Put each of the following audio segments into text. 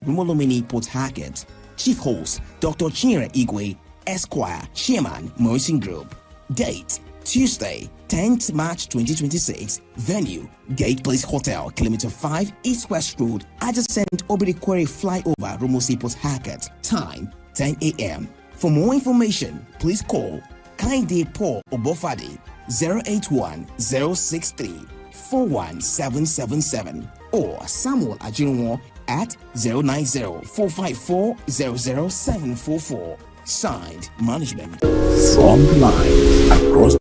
Rumolomini Port Harcourt. Chief host, Dr. Chinyere Igwe, Esquire, Chairman, Morrison Group. Date, Tuesday, 10th March 2026. Venue, Gate Place Hotel, Kilometer 5, East West Road, adjacent Obirikwere Flyover, Rumosi Port Harcourt. Time, 10 a.m. For more information, please call Kainde Paul Obofade 081 063 41777 or Samuel Ajinwo at 090-454-00744. Signed, Management. From the line across.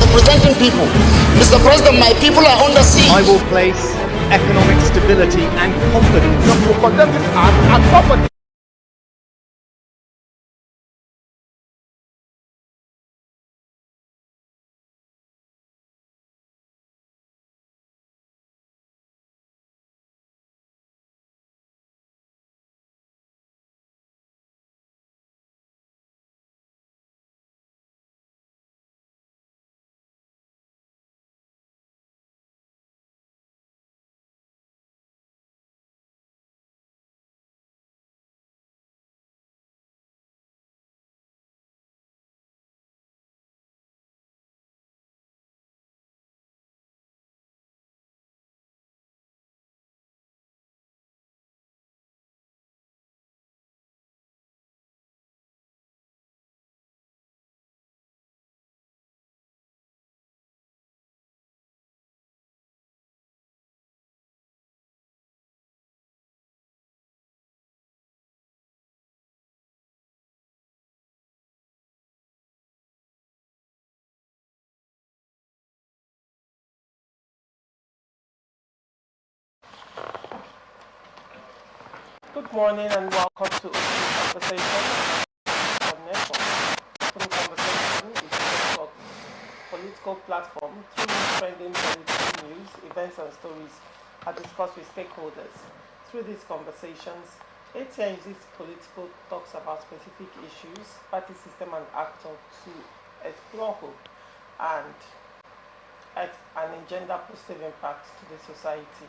Representing people. Mr. President, my people are under siege. I will place economic stability and confidence. To condemn this act and property. Good morning and welcome to Open Conversation on Network. Open Conversation is a political platform through trending political news, events and stories are discussed with stakeholders. Through these conversations, ATN uses political talks about specific issues, party system and actor to explore hope and an agenda positive impact to the society.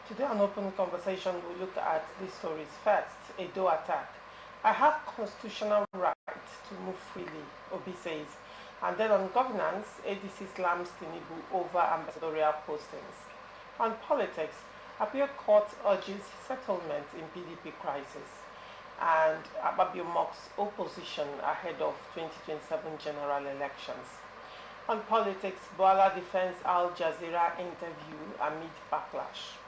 Today on Open Conversation, we look at these stories. First, Edo attack. I have constitutional right to move freely, Obi says. And then on governance, ADC slams Tinubu over ambassadorial postings. On politics, Appeal Court urges settlement in PDP crisis. And Ababio mocks opposition ahead of 2027 general elections. On politics, Boala defends Al Jazeera interview amid backlash.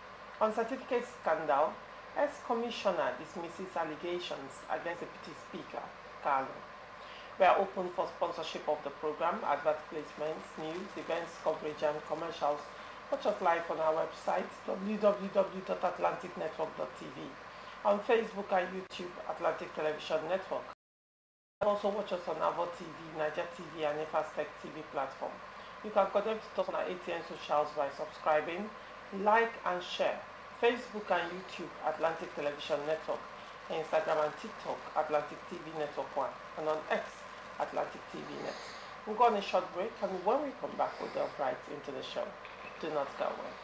On certificate scandal, ex-commissioner dismisses allegations against Deputy Speaker, Carlo. We are open for sponsorship of the program, advert placements, news, events, coverage, and commercials. Watch us live on our website, www.atlanticnetwork.tv. On Facebook and YouTube, Atlantic Television Network. Also watch us on Avo TV, Niger TV, and Efastech TV platform. You can connect to us on our ATN socials by subscribing, like and share. Facebook and YouTube, Atlantic Television Network. Instagram and TikTok, Atlantic TV Network 1. And on X, Atlantic TV Net. We'll go on a short break, and when we come back, we'll delve right into the show. Do not go away.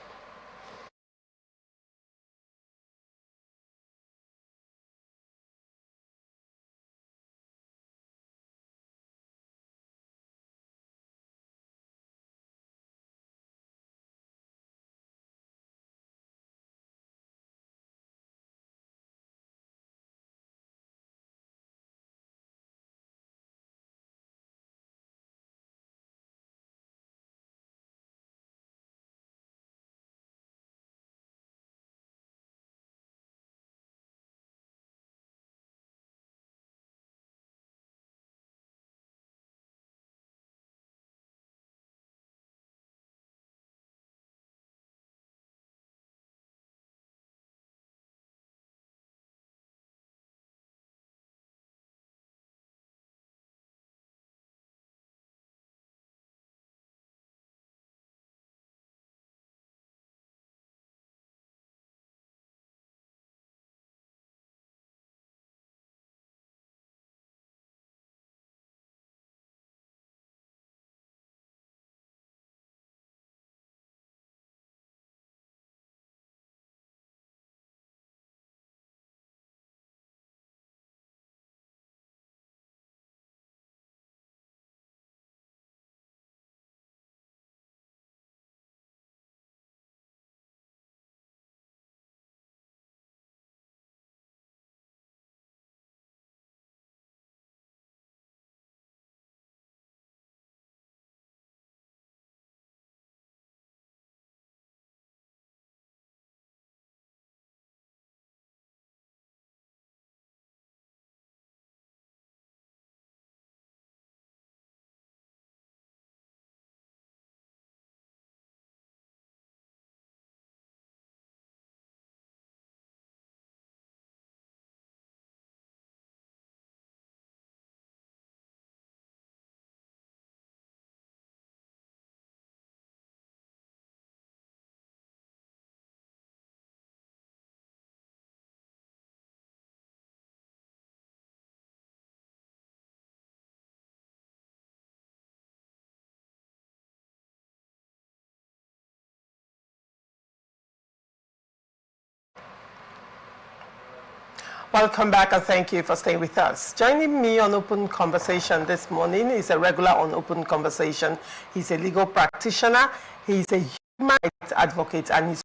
Welcome back and thank you for staying with us. Joining me on Open Conversation this morning is a regular on Open Conversation. He's a legal practitioner, he's a human rights advocate, and he's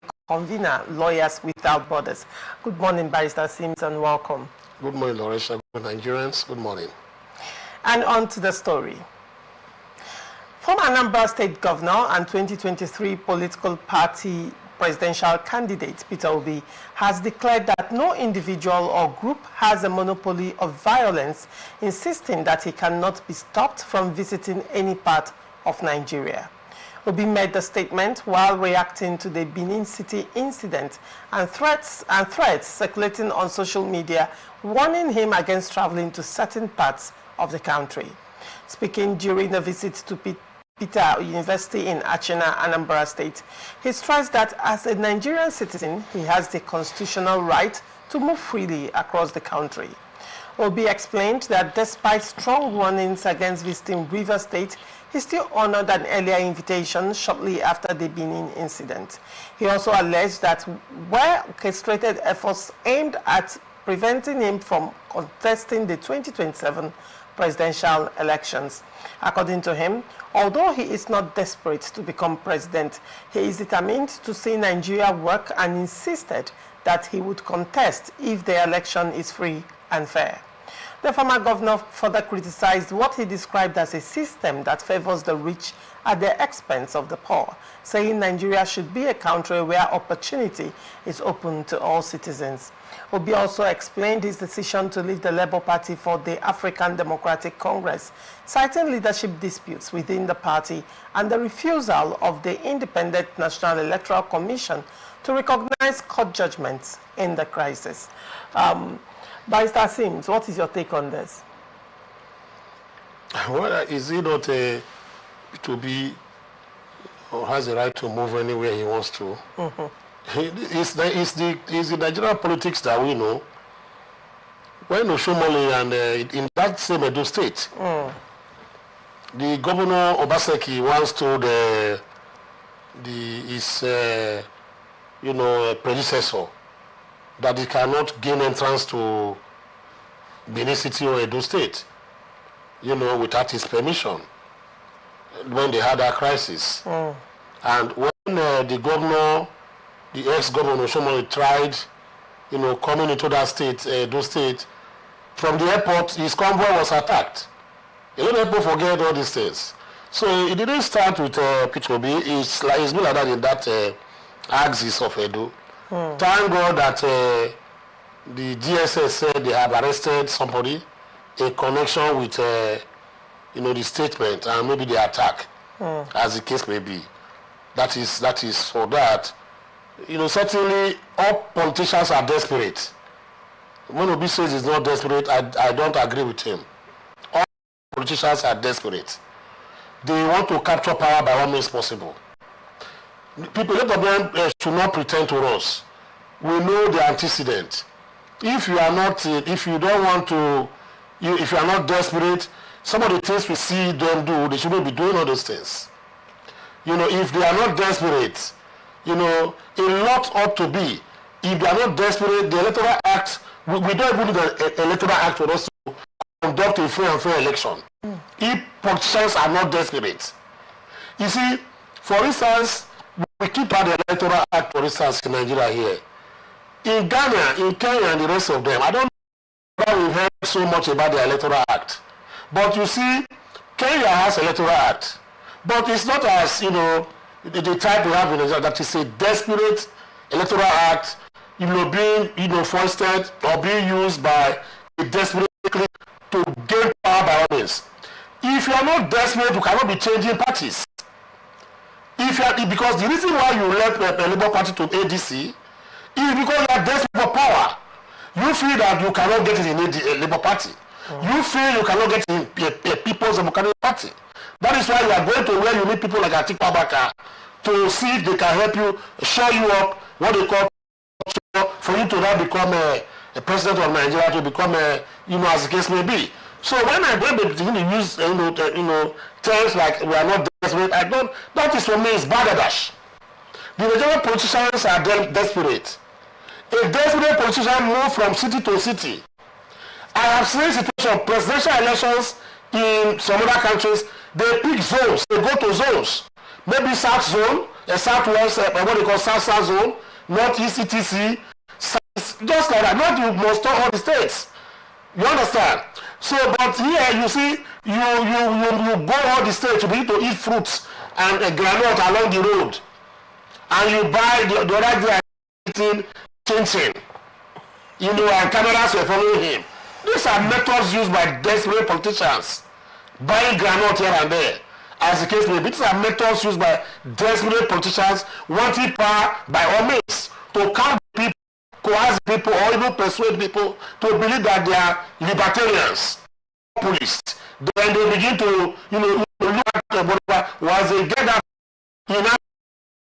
a convener, Lawyers Without Borders. Good morning, Barrister Sims, and welcome. Good morning, Loresha. Good Nigerians. Good morning. And on to the story. Former Anambra State Governor and 2023 political party presidential candidate Peter Obi has declared that no individual or group has a monopoly of violence, insisting that he cannot be stopped from visiting any part of Nigeria. Obi made the statement while reacting to the Benin City incident and threats circulating on social media, warning him against traveling to certain parts of the country. Speaking during a visit to Peter University in Achina, Anambra State, he stressed that as a Nigerian citizen, he has the constitutional right to move freely across the country. Obi explained that despite strong warnings against visiting Rivers State, he still honored an earlier invitation shortly after the Benin incident. He also alleged that were orchestrated efforts aimed at preventing him from contesting the 2027 presidential elections. According to him, although he is not desperate to become president, he is determined to see Nigeria work and insisted that he would contest if the election is free and fair. The former governor further criticized what he described as a system that favors the rich at the expense of the poor, saying Nigeria should be a country where opportunity is open to all citizens. Obi also explained his decision to leave the Labour Party for the African Democratic Congress, citing leadership disputes within the party and the refusal of the Independent National Electoral Commission to recognize court judgments in the crisis. Barrister Sims, what is your take on this? Well, is he not to be, or has the right to move anywhere he wants to? Mm-hmm. It's the Nigerian politics that we know. When Oshomole and in that same Edo state, the governor Obaseki once told his predecessor that he cannot gain entrance to Benin City or Edo State, without his permission when they had that crisis. And when the governor, the ex-governor Shomole tried, coming into that state, Edo State, from the airport, his convoy was attacked. A lot of people forget all these things. So it didn't start with Peter Obi. It's been like that in that axis of Edo. Thank God that the DSS said they have arrested somebody in connection with, the statement and maybe the attack, as the case may be. That is for that. Certainly all politicians are desperate. When Obi says he's not desperate, I don't agree with him. All politicians are desperate. They want to capture power by all means possible. People, let them should not pretend to us. We know the antecedent. If you are not, if you don't want to, if you are not desperate, some of the things we see them do, they shouldn't be doing all those things. If they are not desperate, a lot ought to be. If they are not desperate, the Electoral Act, we don't even need the Electoral Act for us to conduct a free and fair election. If politicians are not desperate. You see, for instance, we keep out the Electoral Act, for instance, in Nigeria here. In Ghana, in Kenya, and the rest of them, I don't know why we've heard so much about the Electoral Act. But you see, Kenya has Electoral Act. But it's not as, the type we have in Nigeria that is a desperate Electoral Act, being, foisted or being used by a desperate clique to gain power by all means. If you are not desperate, you cannot be changing parties. Because the reason why you left the Labour Party to ADC is because you are desperate for power. You feel that you cannot get it in the Labour Party. You feel you cannot get it in a People's Democratic Party. That is why you are going to where you need people like Atiku Abubakar to see if they can help you, show you up what they call for you to now become a president of Nigeria, to become as the case may be. So when they begin to use terms like we are not desperate, that is for me is bad dash. The Nigerian politicians are desperate. a desperate politician move from city to city. I have seen situations, presidential elections in some other countries, they pick zones, they go to zones. Maybe South Zone, a Southwest, what they call South Zone, Northeast ETC, just like that. Not you must talk all the states. You understand? So, but here you see, you go all the states to be able to eat fruits and granite along the road. And you buy the other day eating chin-chin. You know, and cameras were following him. These are methods used by desperate politicians. Buying granite here and there. As the case may be, these are methods used by desperate politicians wanting power by all means to count people, coerce people, or even persuade people to believe that they are libertarians, populists. Then they begin to, look at the border. Once they get that,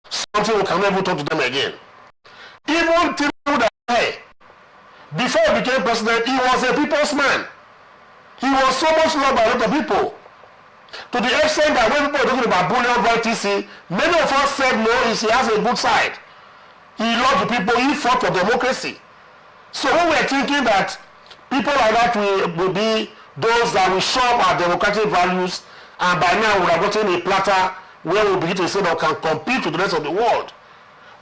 something we can never talk to them again. Even Tinubu, before he became president, he was a people's man. He was so much loved by a lot of people. To the extent that when people were talking about bullion, etc., many of us said no, he has a good side. He loved the people, he fought for democracy. So we were thinking that people like that will be those that will show up our democratic values, and by now we have gotten a platter where we begin to say that we can compete with the rest of the world.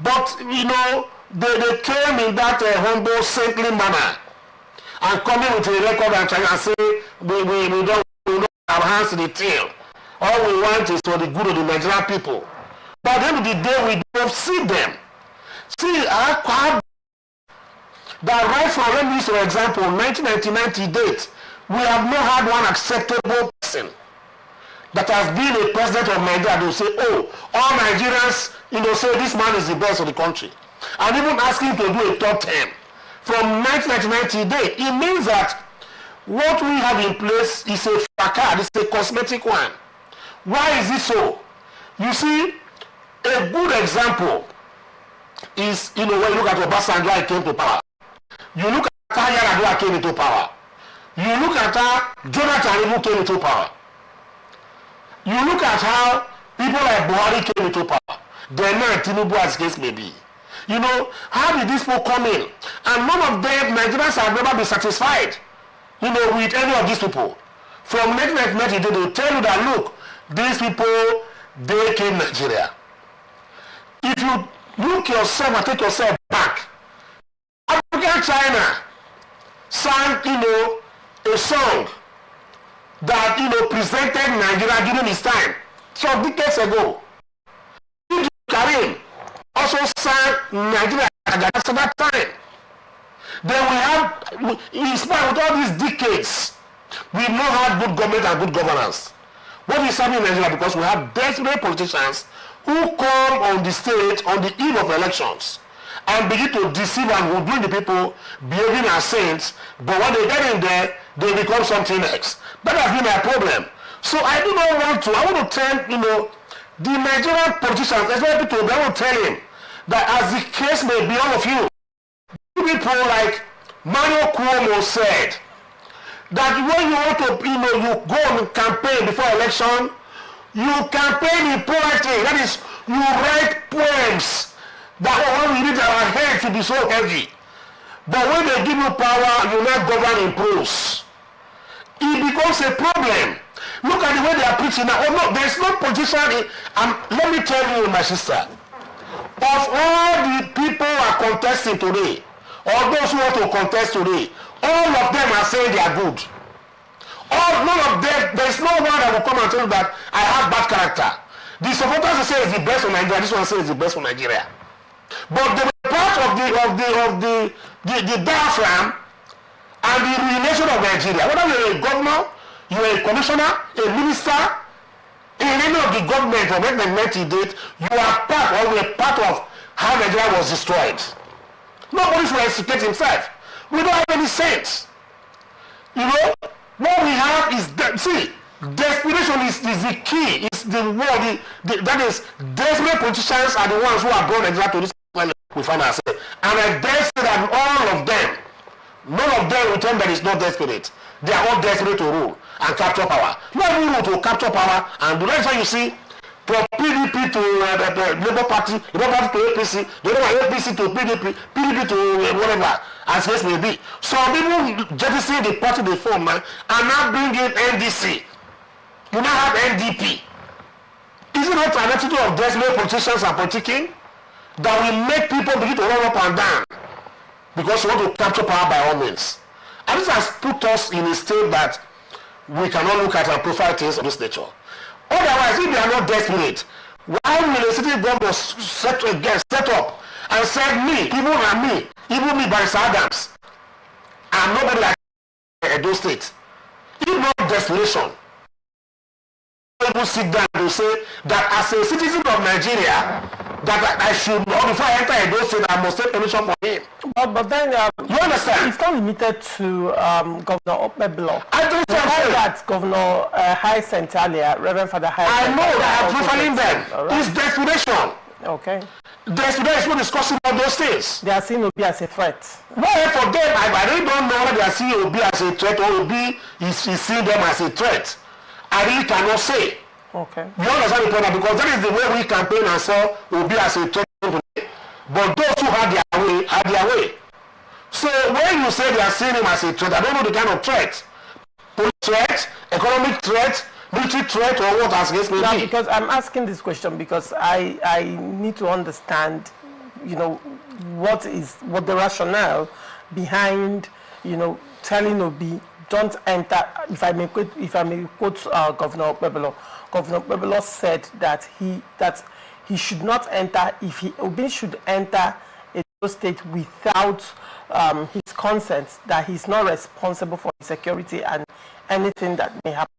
But, they came in that humble, saintly manner, and coming with a record and trying to say, we don't our hands to the tail. All we want is for the good of the Nigerian people. But at the end of the day, we don't see them. See, that right from, let me use for example, 1999 to date, we have not had one acceptable person that has been a president of Nigeria. They will say, oh, all Nigerians, say this man is the best of the country. And even asking to do a third term. From 1999 to date, it means that what we have in place is a facade, it's a cosmetic one. Why is it so? You see, a good example is, when you look at Obasanjo came to power. You look at how Yar'Adua came into power. You look at how Jonathan even came into power. You look at how people like Buhari came into power. Then Tinubu, as the case may be. How did these people come in? And none of them, Nigerians have never been satisfied. With any of these people. From 1990, they will tell you that, look, these people, they came Nigeria. If you look yourself and take yourself back, African China sang, a song that, presented Nigeria during his time, some decades ago. Karim also sang Nigeria at that time. Then we have, in spite of all these decades, we've not had good government and good governance. What is happening in Nigeria? Because we have desperate politicians who come on the stage on the eve of elections and begin to deceive and will bring the people behaving as saints, but when they get in there, they become something else. That has been my problem. So I do not want to, I want to tell, the Nigerian politicians, especially people, they will tell him that as the case may be, all of you, people like Mario Cuomo said that when you want to, you go on campaign before election, you campaign in poetry. That is, you write poems that when we read our heads will be so heavy. But when they give you power, you not govern in prose. It becomes a problem. Look at the way they are preaching now. Oh no, there's no politician. Let me tell you, my sister, of all the people who are contesting today, or those who want to contest today, all of them are saying they are good. None of them, there is no one that will come and tell you that I have bad character. The supporters will say it's the best for Nigeria, this one says it's the best for Nigeria. But the part of the diaphragm and the ruination of Nigeria, whether you're a governor, you're a commissioner, a minister, in any of the government from 1990 date, you are part or a part of how Nigeria was destroyed. Nobody should educate himself. We don't have any sense. What we have is, desperation is the key. It's the word. That is, desperate politicians are the ones who are brought Nigeria to this point we find ourselves. And I dare say that all of them, none of them will tell that it's not desperate. They are all desperate to rule and capture power. Not even rule to capture power. And the next time you see, from PDP to Labour Party to APC, the other one APC to PDP to whatever, as case may be. Some people jettisoning the party they form and now bring in NDC. You now have NDP. Is it not an attitude of desperate politicians and politicking that will make people begin to run up and down because we want to capture power by all means? And this has put us in a state that we cannot look at and profile things of this nature. Otherwise, if they are not desperate, why will a city government set up and said me, even me, Barrister Adams, and nobody like Edo State? If not desperation, people sit down and say that as a citizen of Nigeria, that I should, or before I enter Edo State, I must take permission from him. But then you understand? It's not limited to Governor Opeblo. I don't know that Governor Hyacinth earlier, Reverend Father Hyacinth. I know that I'm profiling them. Right. It's desperation. Okay. Desperation is what discussing all those things. They are seeing Obi as a threat. Well, for them, I really don't know whether they are seeing Obi as a threat or Obi is seeing them as a threat. I really cannot say. Okay. You understand the point? Because that is the way we campaign and saw Obi as a threat. But those who had their way, had their way. So when you say they are seeing him as a threat, I don't know the kind of threat. Police threat, economic threat, military threat, or what as case may be. Because I'm asking this question because I need to understand, what the rationale behind, telling Obi don't enter. If I may quote Governor Opeblo. Governor Opeblo said that he should not enter. Obi should enter a state without his consent, that he's not responsible for his security and anything that may happen.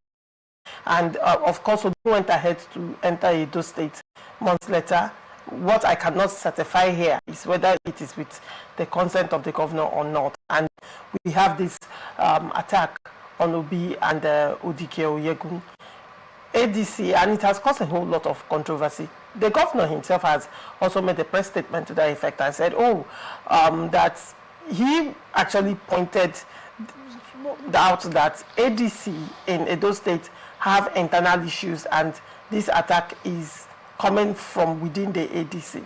And of course, Obi went ahead to enter Edo State months later. What I cannot certify here is whether it is with the consent of the governor or not. And we have this attack on Obi and Odike Oyegun, ADC, and it has caused a whole lot of controversy. The governor himself has also made a press statement to that effect and said, that he actually pointed out that ADC in Edo State have internal issues and this attack is coming from within the ADC.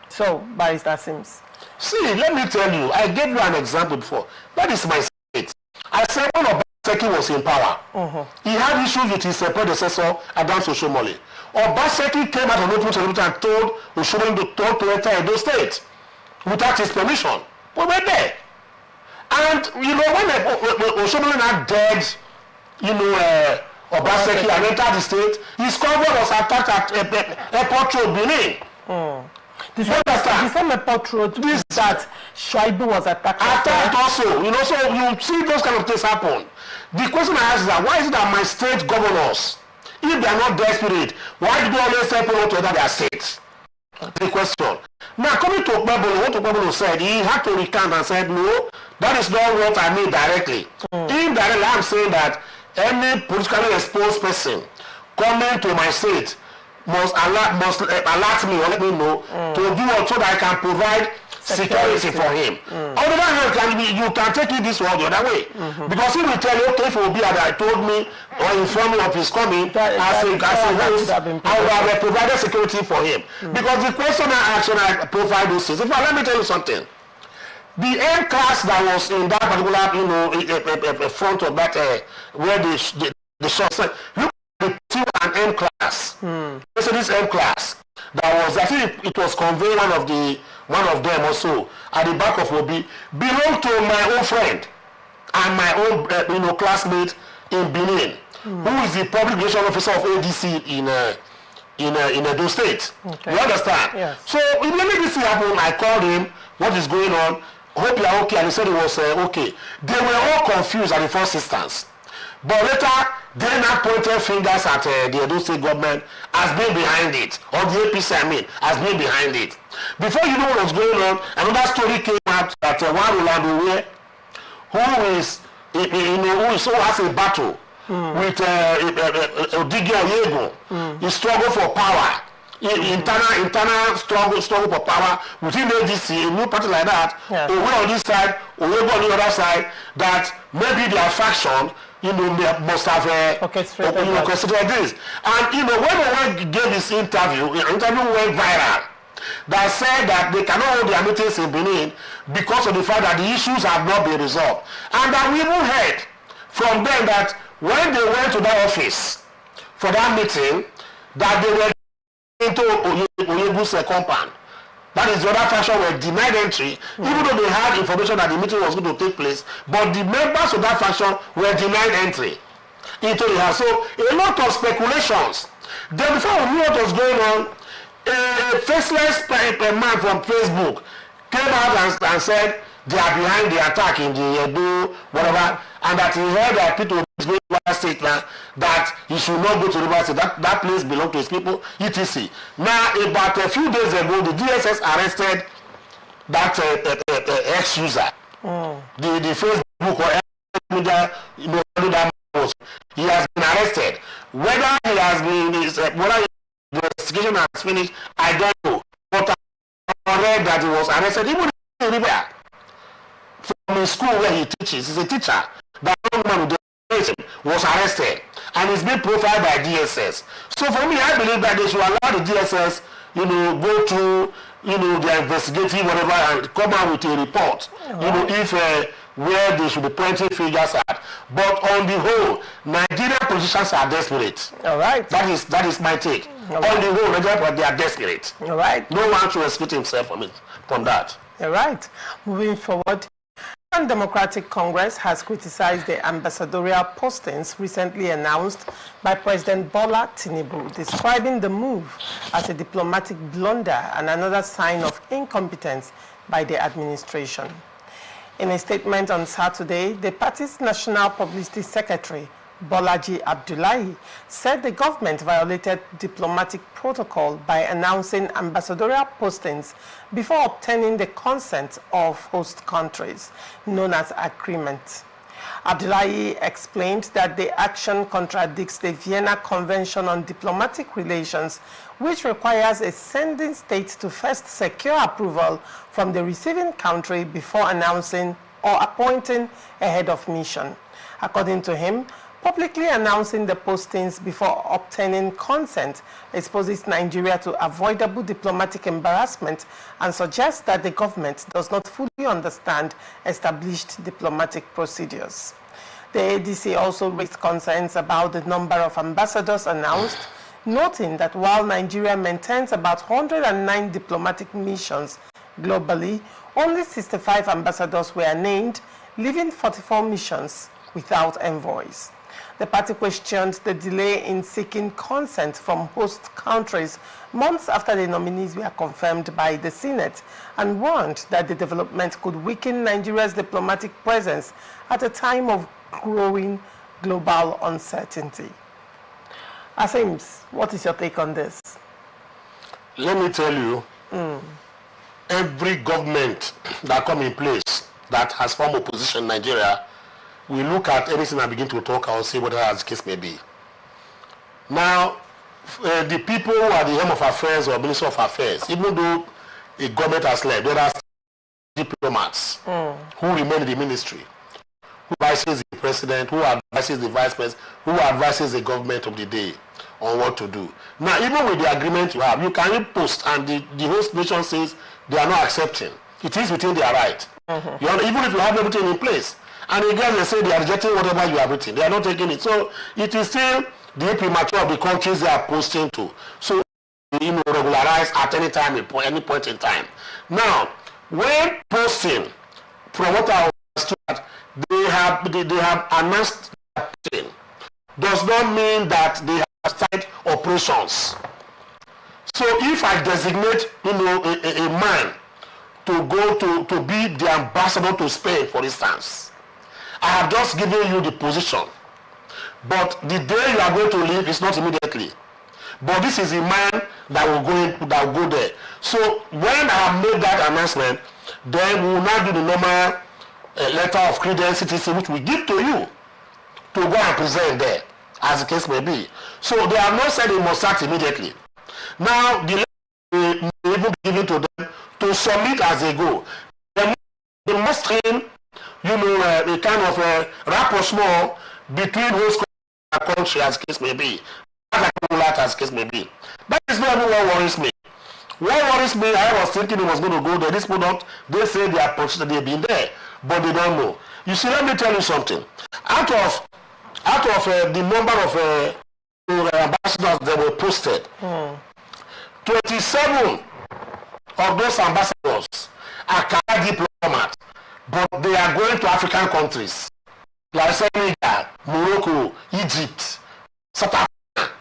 So, Barrister Sims. See, let me tell you, I gave you an example before. That is my state. I said when Obaseki was in power, he had issues with his predecessor, Adams Oshomole. Obaseki came out of open television and told Oshomole to enter Edo State without his permission. We were there. And, when Oshomole now dead, Obaseki and entered the state, his convoy was attacked at Airport Road, Benin. The same Airport Road that Shaibu was attacked. Attacked also, so you see those kind of things happen. The question I ask is that why is it that my state governors, if they are not desperate, why do they always tell people to enter their states? The question. Now coming to Okpebolo, what Okpebolo said, he had to recant and said, no, that is not what I mean directly. Indirectly, I'm saying that any politically exposed person coming to my state must alert me or let me know to do what so that I can provide security for him. Otherwise, you can take it this way or the other way. Because he will tell you, okay, if Obi had told me or informed me of his coming, I would have provided security for him. Because the question I asked when I provide those things, let me tell you something. The M class that was in that particular, front of that, where the shot said, look at the T1 M class. So this M class that was, I think it was conveyed one of them also at the back of Obi belonged to my own friend and my own classmate in Benin, who is the public relations officer of ADC in Edo State. Okay. You understand? Yes. So immediately this happened, I called him, what is going on? Hope you are okay, and he said it was okay. They were all confused at the first instance. But later, they now pointed fingers at the Edo State government as being behind it, or the APC, as being behind it. Before you know what was going on, another story came out that one Rolando Uwe, who has a battle with Odigi Oyego, he struggled for power. Internal struggle for power within ADC, a new party like that, Owe on this side, Oyego on the other side, that maybe their faction must have considered this. And when he gave his interview went viral. That said that they cannot hold their meetings in Benin because of the fact that the issues have not been resolved. And that we even heard from them that when they went to that office for that meeting, that they were into Oyebu's compound. That is, the other faction were denied entry, even though they had information that the meeting was going to take place. But the members of that faction were denied entry into the house. So a lot of speculations. Then before we knew what was going on, a faceless man from Facebook came out and said they are behind the attack in the Edo, whatever, and that he heard that people is going to Rivers State now, that he should not go to Rivers State. That place belongs to his people, etc. Now, about a few days ago, the DSS arrested that ex-user. The Facebook or media, he has been arrested. Whether he has been, whether the investigation has finished, I don't know. But I read that he was arrested, even in River, from his school where he teaches. He's a teacher. That young man who was arrested, and he's been profiled by DSS. So for me, I believe that they should allow the DSS, go through, their investigative whatever, and come out with a report. If where they should be pointing fingers at. But on the whole, Nigerian politicians are desperate. All right. That is my take. On the whole, Nigerian they are desperate. All right. No one should exclude himself from that. All right. Moving forward, the Democratic Congress has criticized the ambassadorial postings recently announced by President Bola Tinubu, describing the move as a diplomatic blunder and another sign of incompetence by the administration. In a statement on Saturday, the party's National Publicity Secretary, Bolaji Abdullahi, said the government violated diplomatic protocol by announcing ambassadorial postings before obtaining the consent of host countries, known as agreement. Abdullahi explained that the action contradicts the Vienna Convention on Diplomatic Relations, which requires a sending state to first secure approval from the receiving country before announcing or appointing a head of mission. According to him, publicly announcing the postings before obtaining consent exposes Nigeria to avoidable diplomatic embarrassment and suggests that the government does not fully understand established diplomatic procedures. The ADC also raised concerns about the number of ambassadors announced, noting that while Nigeria maintains about 109 diplomatic missions globally, only 65 ambassadors were named, leaving 44 missions without envoys. The party questioned the delay in seeking consent from host countries months after the nominees were confirmed by the Senate and warned that the development could weaken Nigeria's diplomatic presence at a time of growing global uncertainty. Asims, what is your take on this? Let me tell you, every government that come in place that has formed opposition in Nigeria, we look at anything and begin to talk and see what the case may be. Now, the people who are the helm of affairs or minister of affairs, even though a government has left, there are diplomats who remain in the ministry, who advises the president, who advises the vice president, who advises the government of the day on what to do. Now, even with the agreement you have, you can post and the host nation says they are not accepting. It is within their right. Even if you have everything in place. And again, they say they are rejecting whatever you have written. They are not taking it. So it is still the imprimatur of the countries they are posting to. So, regularize at any time, any point in time. Now, when posting, from what I understood, they have announced that posting, does not mean that they have started operations. So if I designate, a man to go to be the ambassador to Spain, for instance, I have just given you the position, but the day you are going to leave is not immediately. But this is a man that will go there. So when I have made that announcement, then we will now do the normal letter of credence, etc., which we give to you to go and present there, as the case may be. So they have not said they must start immediately. Now the letter will even be given to them to submit as they go. They must train, a kind of rapprochement between host country, as case may be, as case may be. That is not what worries me. What worries me, I was thinking he was going to go there. This product, they say they are they've been there, but they don't know. You see, let me tell you something. Out of the number of ambassadors that were posted, 27 of those ambassadors are career diplomats, but they are going to African countries like Senegal, Morocco, Egypt, South Africa,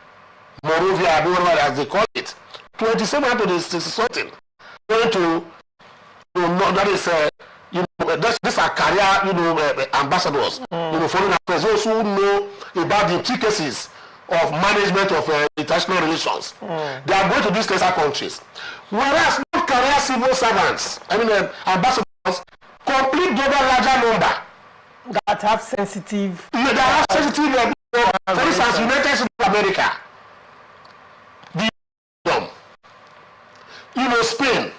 Morovia, whatever as they call it. 27 to this something going to that is these are career ambassadors, foreign affairs, those who know about the intricacies of management of international relations. They are going to these lesser countries, whereas non-career civil servants, ambassadors, complete the larger number that have sensitive. For instance, United States of America, Spain,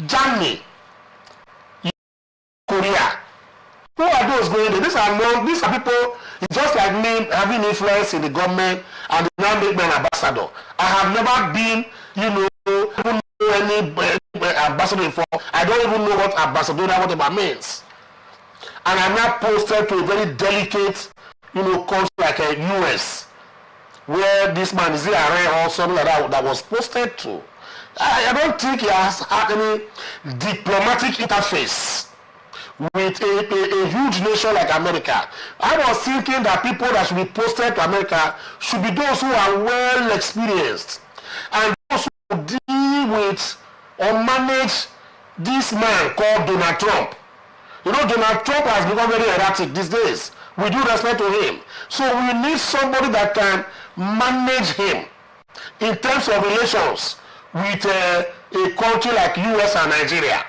Germany, Korea. Who are those going there? These are people. It's just like me having influence in the government and they now make me an ambassador. I have never been, any ambassador before. I don't even know what ambassador whatever means. And I'm now posted to a very delicate, country like a US, where this man is or something like that was posted to. I don't think he has had any diplomatic interface with a huge nation like America. I was thinking that people that should be posted to America should be those who are well experienced and those who deal with or manage this man called Donald Trump. Donald Trump has become very erratic these days. We do respect to him. So we need somebody that can manage him in terms of relations with a country like US and Nigeria.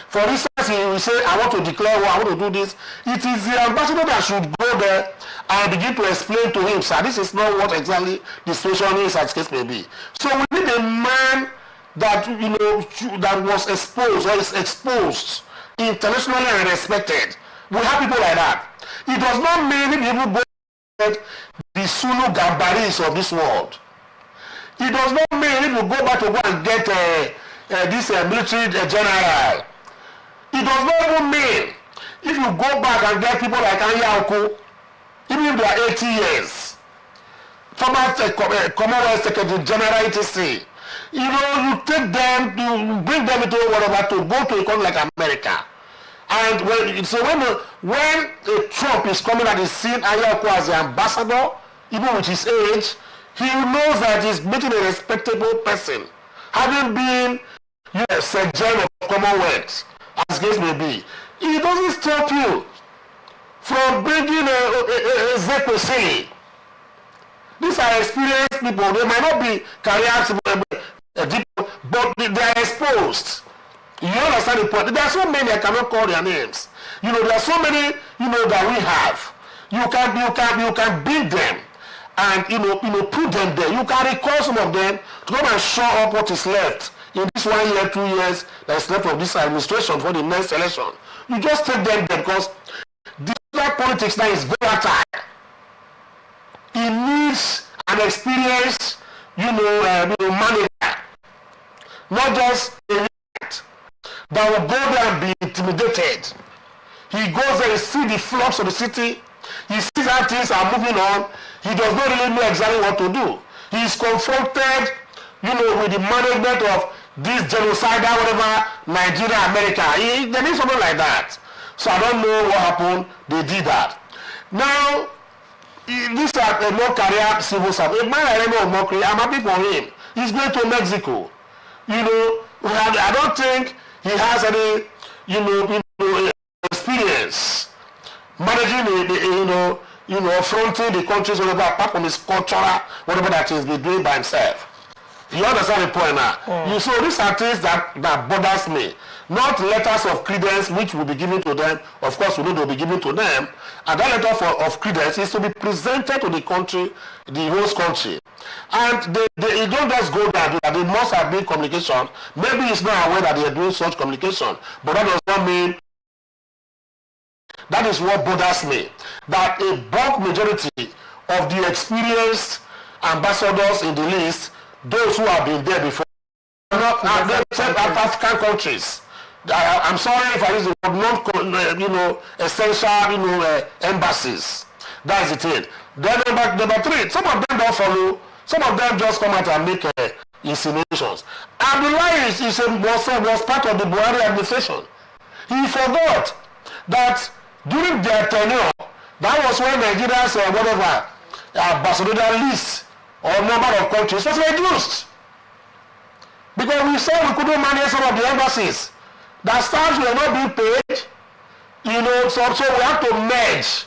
For instance, he will say, I want to declare war, I want to do this. It is the ambassador that should go there and begin to explain to him, sir, this is not what exactly the situation is, as case may be. So we need a man that, that was exposed or is exposed internationally and respected. We have people like that. It does not mean people go to the Sulu Gambaris of this world. It does not mean if you go back to go and get this military general. It does not even mean if you go back and get people like Anya Oku, even if they are 80 years, former Commonwealth Secretary General etc. You take them, you bring them into whatever to go to a country like America. And when Trump is coming at the scene, Anya Oku as the ambassador, even with his age, he knows that he's meeting a respectable person, having been Secretary of Commonwealth, as case may be. It doesn't stop you from bringing a Zeko Sili. These are experienced people. They might not be career people, but they are exposed. You understand the point? There are so many I cannot call their names. There are so many that we have. You can build them. And put them there. You can recall some of them to come and show up what is left in this 1 year, 2 years that is left of this administration for the next election. You just take them there because the politics now is volatile. It needs an experienced, manager, not just a leader that will go there and be intimidated. He goes there and see the flux of the city. He sees how things are moving on. He does not really know exactly what to do. He is confronted, with the management of this genocidal, whatever, Nigeria, America. They need something like that. So I don't know what happened. They did that. Now, these are a no-career civil servant. A man I remember of Mokri, I'm happy for him. He's going to Mexico. I don't think he has any, experience managing fronting the countries, whatever, apart from his cultural, whatever that he's been doing by himself. You understand the point now? So these are things that bothers me. Not letters of credence which will be given to them. Of course, we know they'll be given to them. And that letter of credence is to be presented to the country, the host country. And they don't just go there and do that. They must have been communication. Maybe it's not aware that they are doing such communication. But that does not mean That is what bothers me. That a bulk majority of the experienced ambassadors in the list, those who have been there before, are not African countries. I'm sorry if I use the word essential, embassies. That's the thing. Then number three, some of them don't follow. Some of them just come out and make insinuations. Abdullahi was part of the Buhari administration. He forgot that during their tenure, that was when Nigeria's ambassadorial list or number of countries was reduced. Because we saw we couldn't manage some of the embassies. The staffs were not being paid, so we have to merge.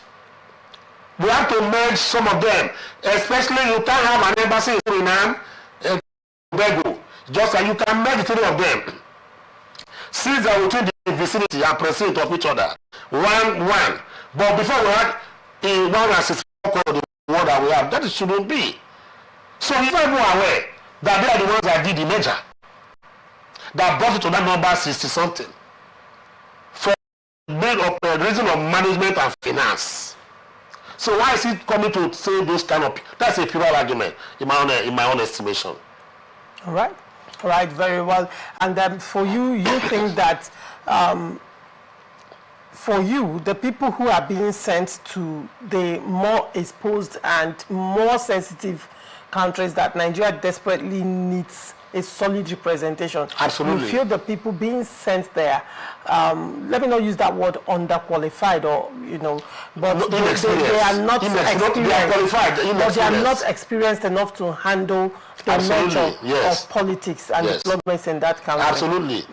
We have to merge some of them. Especially you can't have an embassy in Suriname and Tobago. Just like you can merge three of them. Since they are within the vicinity and proximity of each other. One. But before we had in 164 of the world that we have, that it shouldn't be. So if I'm aware that they are the ones that did the merger, that brought it to that number 60 something for the reason of management and finance. So why is it coming to say those kind of? That's a pure argument in my own estimation. All right, very well. And for you, you think that for you, the people who are being sent to the more exposed and more sensitive countries that Nigeria desperately needs a solid representation. Absolutely. You feel the people being sent there, let me not use that word underqualified or, but no, they are not experienced. They are qualified, but they are not experienced enough to handle the nature of politics and diplomacy in that country. Absolutely.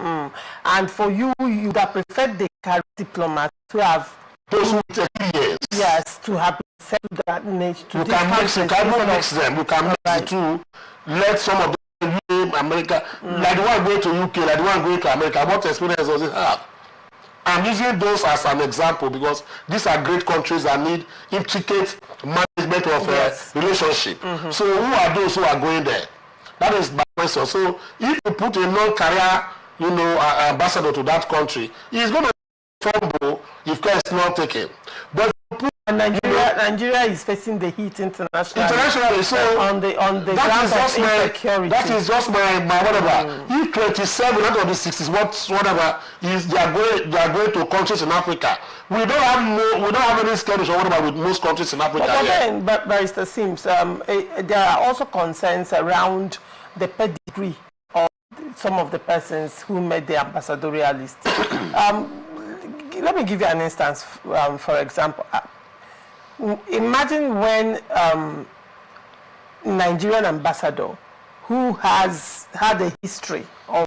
And for you, you would have preferred the diplomats to have those who take years. Yes, to have set that nature. You can mix them. You can mix the two. Let some of them America, like the one going to UK, like the one going to America. What experience does it have? I'm using those as an example because these are great countries that need intricate management of relationship. So who are those who are going there? That is my question. So if you put a non-career, ambassador to that country, he's going to fumble if care is not taken. But Nigeria is facing the heat internationally. So on the grounds of insecurity. That is just my whatever. If 27 out of the 60s, whatever is they are going to countries in Africa. We don't have any skirmish or whatever with most countries in Africa. But Barrister Sims, there are also concerns around the pedigree of some of the persons who made the ambassadorial list. Let me give you an instance. For example. Imagine when Nigerian ambassador who has had a history of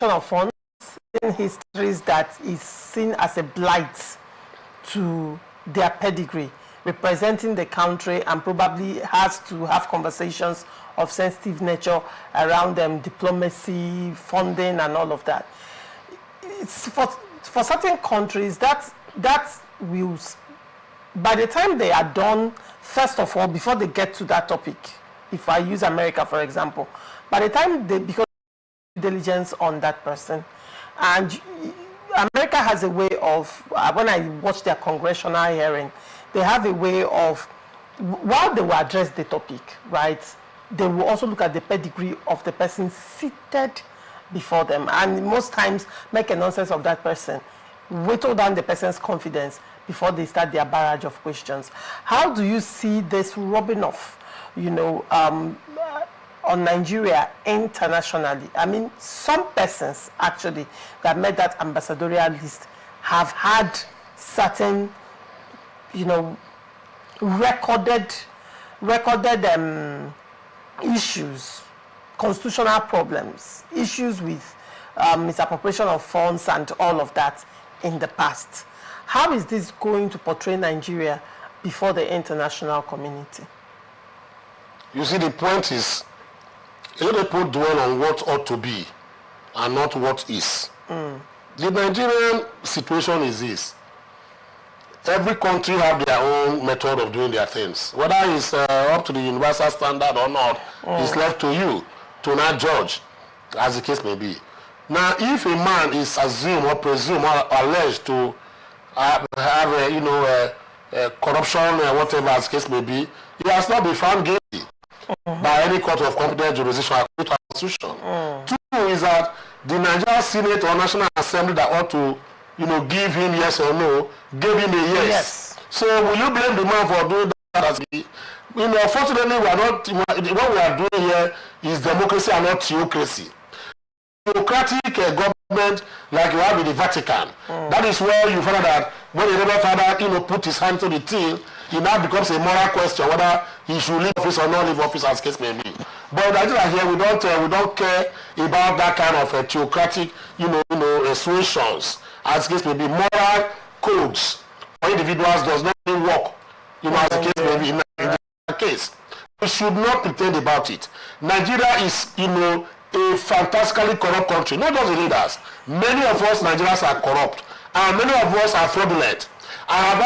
of funds in histories that is seen as a blight to their pedigree, representing the country, and probably has to have conversations of sensitive nature around diplomacy, funding, and all of that. It's for certain countries that will, by the time they are done, first of all, before they get to that topic, if I use America for example, by the time because diligence on that person, and America has a way of, when I watch their congressional hearing, they have a way of, while they will address the topic, right, they will also look at the pedigree of the person seated before them, and most times make a nonsense of that person, whittle down the person's confidence before they start their barrage of questions. How do you see this rubbing off, on Nigeria internationally? I mean, some persons actually that made that ambassadorial list have had certain, recorded issues, constitutional problems, issues with misappropriation of funds and all of that in the past. How is this going to portray Nigeria before the international community? You see, the point is, a lot of people dwell on what ought to be and not what is. The Nigerian situation is this. Every country have their own method of doing their things. Whether it's up to the universal standard or not, it's left to you to not judge, as the case may be. Now, if a man is assumed or presumed or alleged to have corruption or whatever as case may be, he has not been found guilty by any court of competent jurisdiction according to our constitution. Two is that the Nigerian Senate or National Assembly that ought to, give him yes or no, gave him a yes. So will you blame the man for doing that? As unfortunately, we are not. What we are doing here is democracy and not theocracy. Democratic government like you have in the Vatican. That is where you find that when the Reverend Father, put his hand to the till, it now becomes a moral question whether he should leave office or not leave office, as case may be. But I think here we don't care about that kind of theocratic, suasions, as case may be. Moral codes for individuals does not work, as the case may be in that case. We should not pretend about it. Nigeria is, a fantastically corrupt country, not just the leaders. Many of us Nigerians are corrupt, and many of us are fraudulent. I have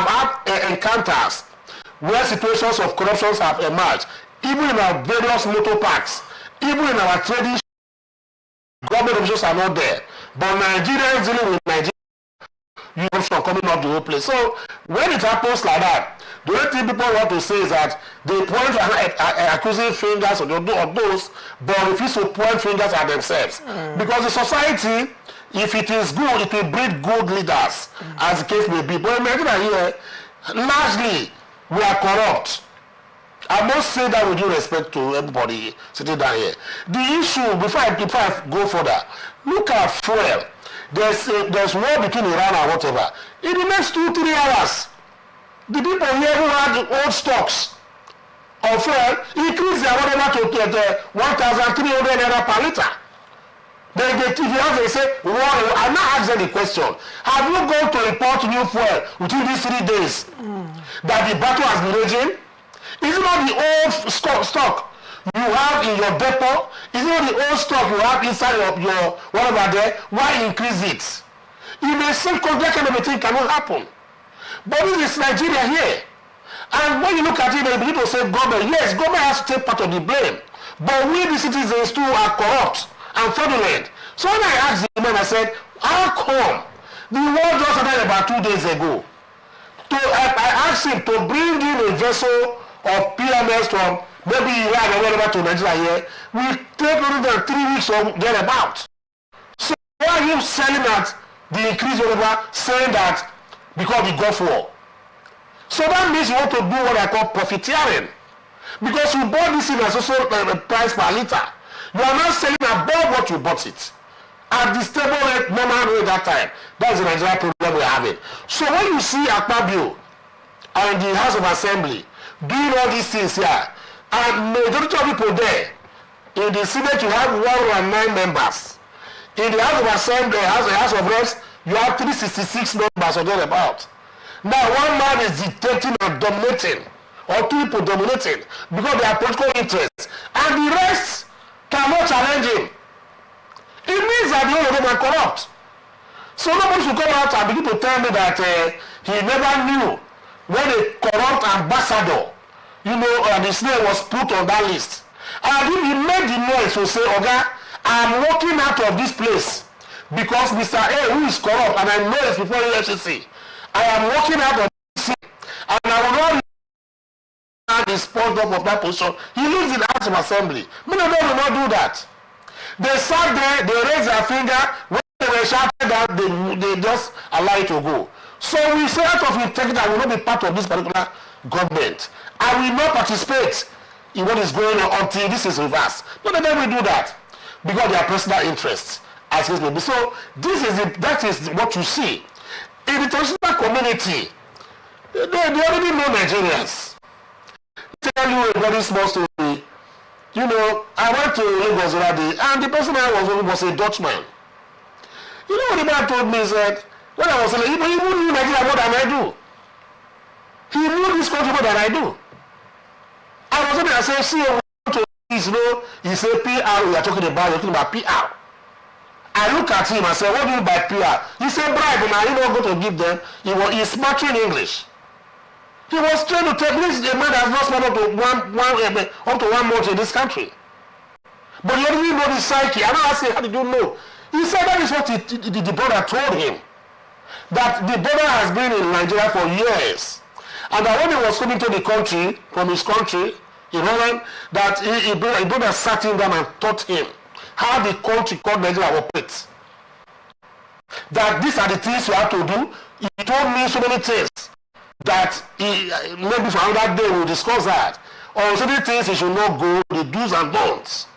had encounters where situations of corruption have emerged, even in our various motor parks, even in our trading. Government officials are not there, but Nigerians dealing with Nigeria, corruption coming up the whole place. So when it happens like that, the only thing people want to say is that they point accusing fingers of those, but refuse to point fingers at themselves. Because the society, if it is good, it will breed good leaders, as the case may be. But in Nigeria here, largely, we are corrupt. I must say that with due respect to everybody sitting down here. The issue, before I go further, look at fuel. There's war between Iran and whatever. In the next 2-3 hours, the people here who had old stocks of fuel increase their whatever to 1,300 naira per liter. If you have to say, I'm not asking the question. Have you gone to report new fuel within these 3 days that the battle has been raging? Is it not the old stock you have in your depot? Is it not the old stock you have inside your whatever there? Why increase it? In the same country, that kind of a thing cannot happen. But this is Nigeria here. And when you look at it, they begin to say government. Yes, government has to take part of the blame. But we, the citizens, too, are corrupt and fraudulent. So when I asked the man, I said, how come? The war just started about 2 days ago. I asked him to bring in a vessel of PMS from maybe Iran or whatever to Nigeria here. We take more than 3 weeks or thereabout. So why are you selling at the increase whatever, saying that because the Gulf War? So that means you want to do what I call profiteering. Because you bought this in as also price per liter. You are not selling above what you bought it. At the stable rate, normal rate that time. That's the Nigerian problem we're having. So when you see Akpabio and the House of Assembly doing all these things here, and majority of people there, in the Senate you have 109 members. In the House of Assembly, House of Reps, you have 366 members or thereabout. Now one man is dictating and dominating, or two people dominating, because they have political interests, and the rest cannot challenge him. It means that the whole of them are corrupt. So nobody should come out and begin to tell me that he never knew when a corrupt ambassador, his name was put on that list. And if he made the noise to say, Oga, I'm walking out of this place because Mr. A, who is corrupt, and I know it's before EFCC, I am walking out of this thing, and I will not be sponged up of that position. He lives in the House of Assembly. Many of them will not do that. They sat there, they raised their finger, when they were shouting that, they just allow it to go. So we say out of integrity, I will not be part of this particular government. I will not participate in what is going on until this is reversed. None of them will do that because they are personal interests, as it may be. So that is what you see. In the international community, they already know Nigerians. Tell you a very small story. I went to Lagos already, and the person I was a Dutchman. You know what the man told me? He said, when I was saying, he knew Nigeria more than I do. He knew this country more than I do. I was saying, I said, see, he said PR, you're talking about PR. I look at him and say, what do you mean by PR? He said, bribe, and I didn't go to give them. He's smattering English. He was trying to take this a man that has not spent up to one month in this country. But you already know the psyche. I don't ask you, how did you know? He said that is what the brother told him. That the brother has been in Nigeria for years. And that when he was coming to the country, from his country, in Holland, that he brother sat him down and taught him how the country called Nigeria operates. That these are the things you have to do. He told me so many things that maybe for another day we'll discuss that. Or so many things he should not go, the do's and don'ts.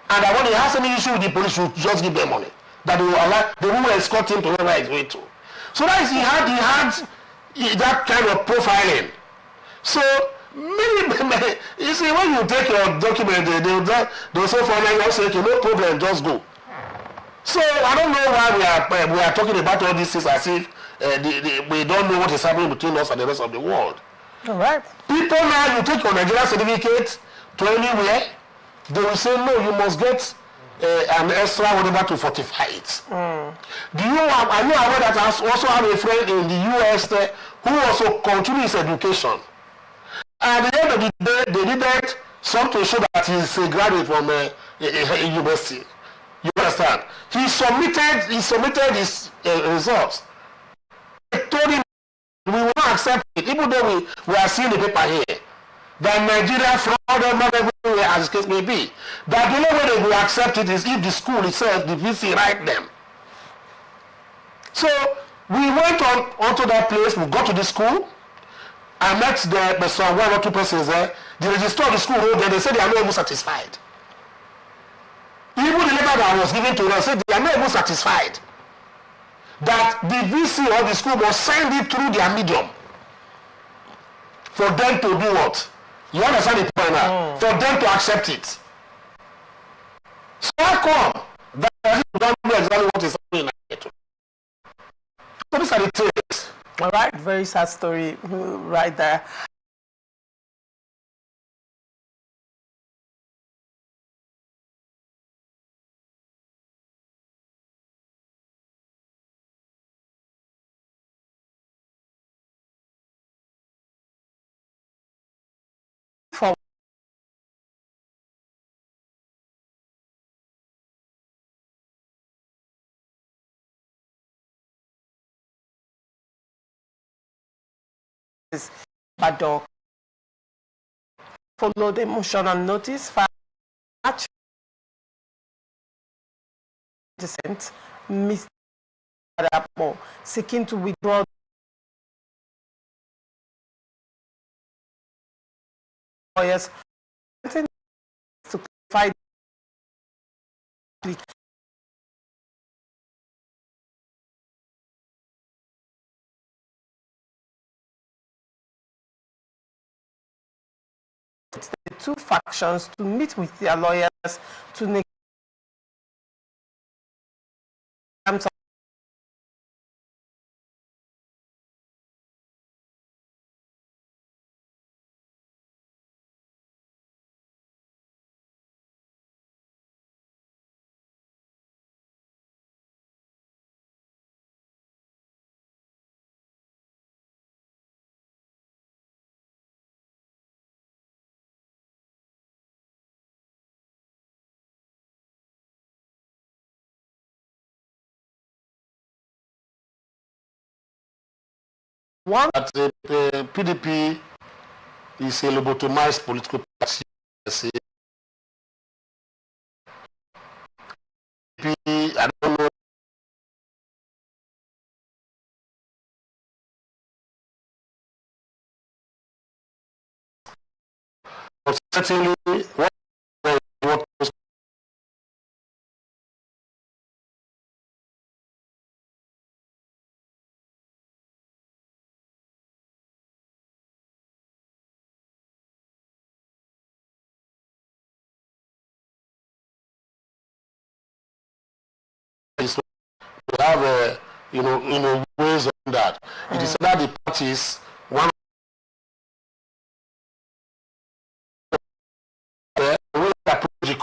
And that when he has any issue with the police, you just give them money. That they will allow, they will escort him to wherever he's going to. So that is, he had that kind of profiling. So many, you see, when you take your document, they'll say for me, say, okay, no problem, just go. So I don't know why we are talking about all these things as if we don't know what is happening between us and the rest of the world. All right. People now, you take your Nigerian certificate to anywhere, they will say, no, you must get an extra whatever to fortify it. Are you aware that I also have a friend in the US there who also continued his education? At the end of the day, they needed something to show that he's a graduate from a university. You understand? He submitted his results. They told him we will not accept it, even though we are seeing the paper here. That Nigeria, fraud, not everywhere, as the case may be. That the only way they will accept it is if the school itself, the VC, write them. So we went onto that place, we got to the school. I met some one or two persons there. The registrar of the school wrote there, they said they are not even satisfied. Even the letter that was given to us said they are not even satisfied. That the VC or the school must send it through their medium for them to do what? You understand the point now? For them to accept it. So how come that you don't know exactly what is happening in Nigeria? So these are the things. All right, very sad story right there. For this bad dog, follow the motion and notice. March 20%, Mr. Adapo seeking to withdraw lawyers to clarify the two factions to meet with their lawyers to negotiate terms of one. That the PDP is a lobotomized political party. I don't know. But certainly, what is we have ways on that. It is that the parties one way approach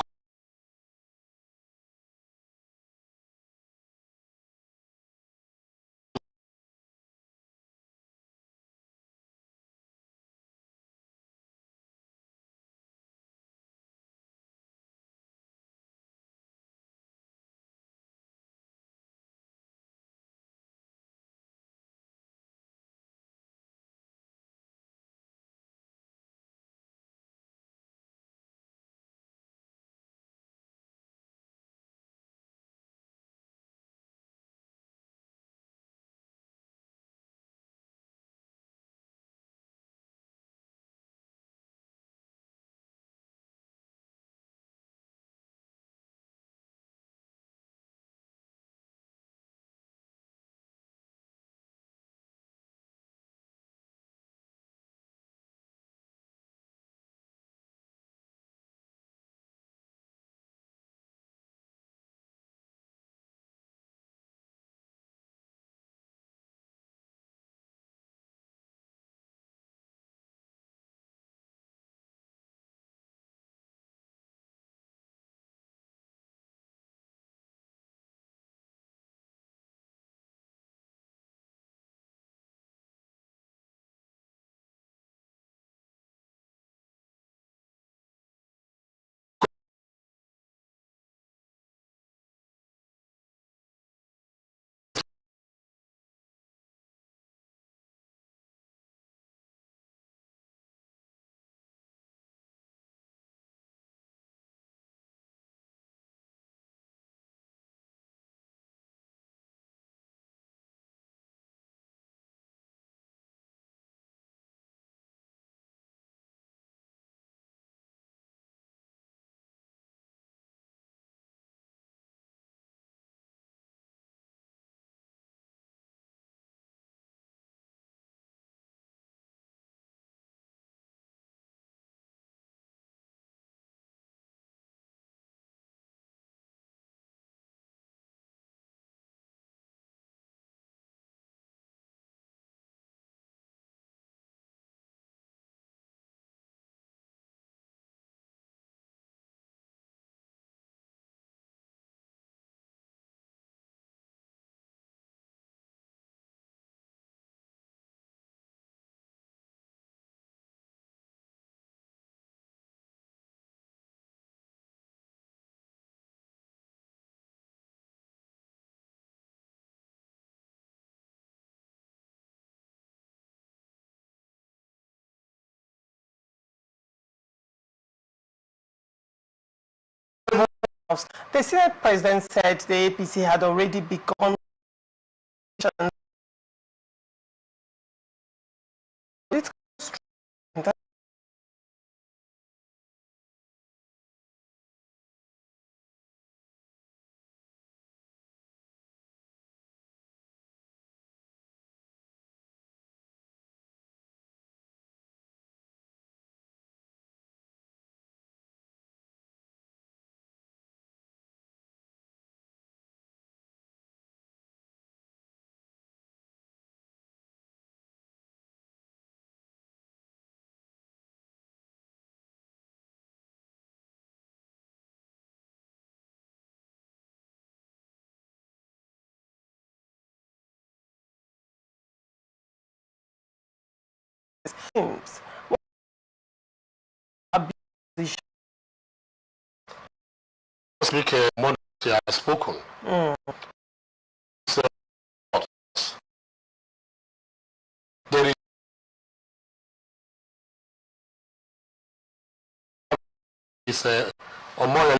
The Senate President said the APC had already begun teams. Speak more than she has spoken. So, there is a more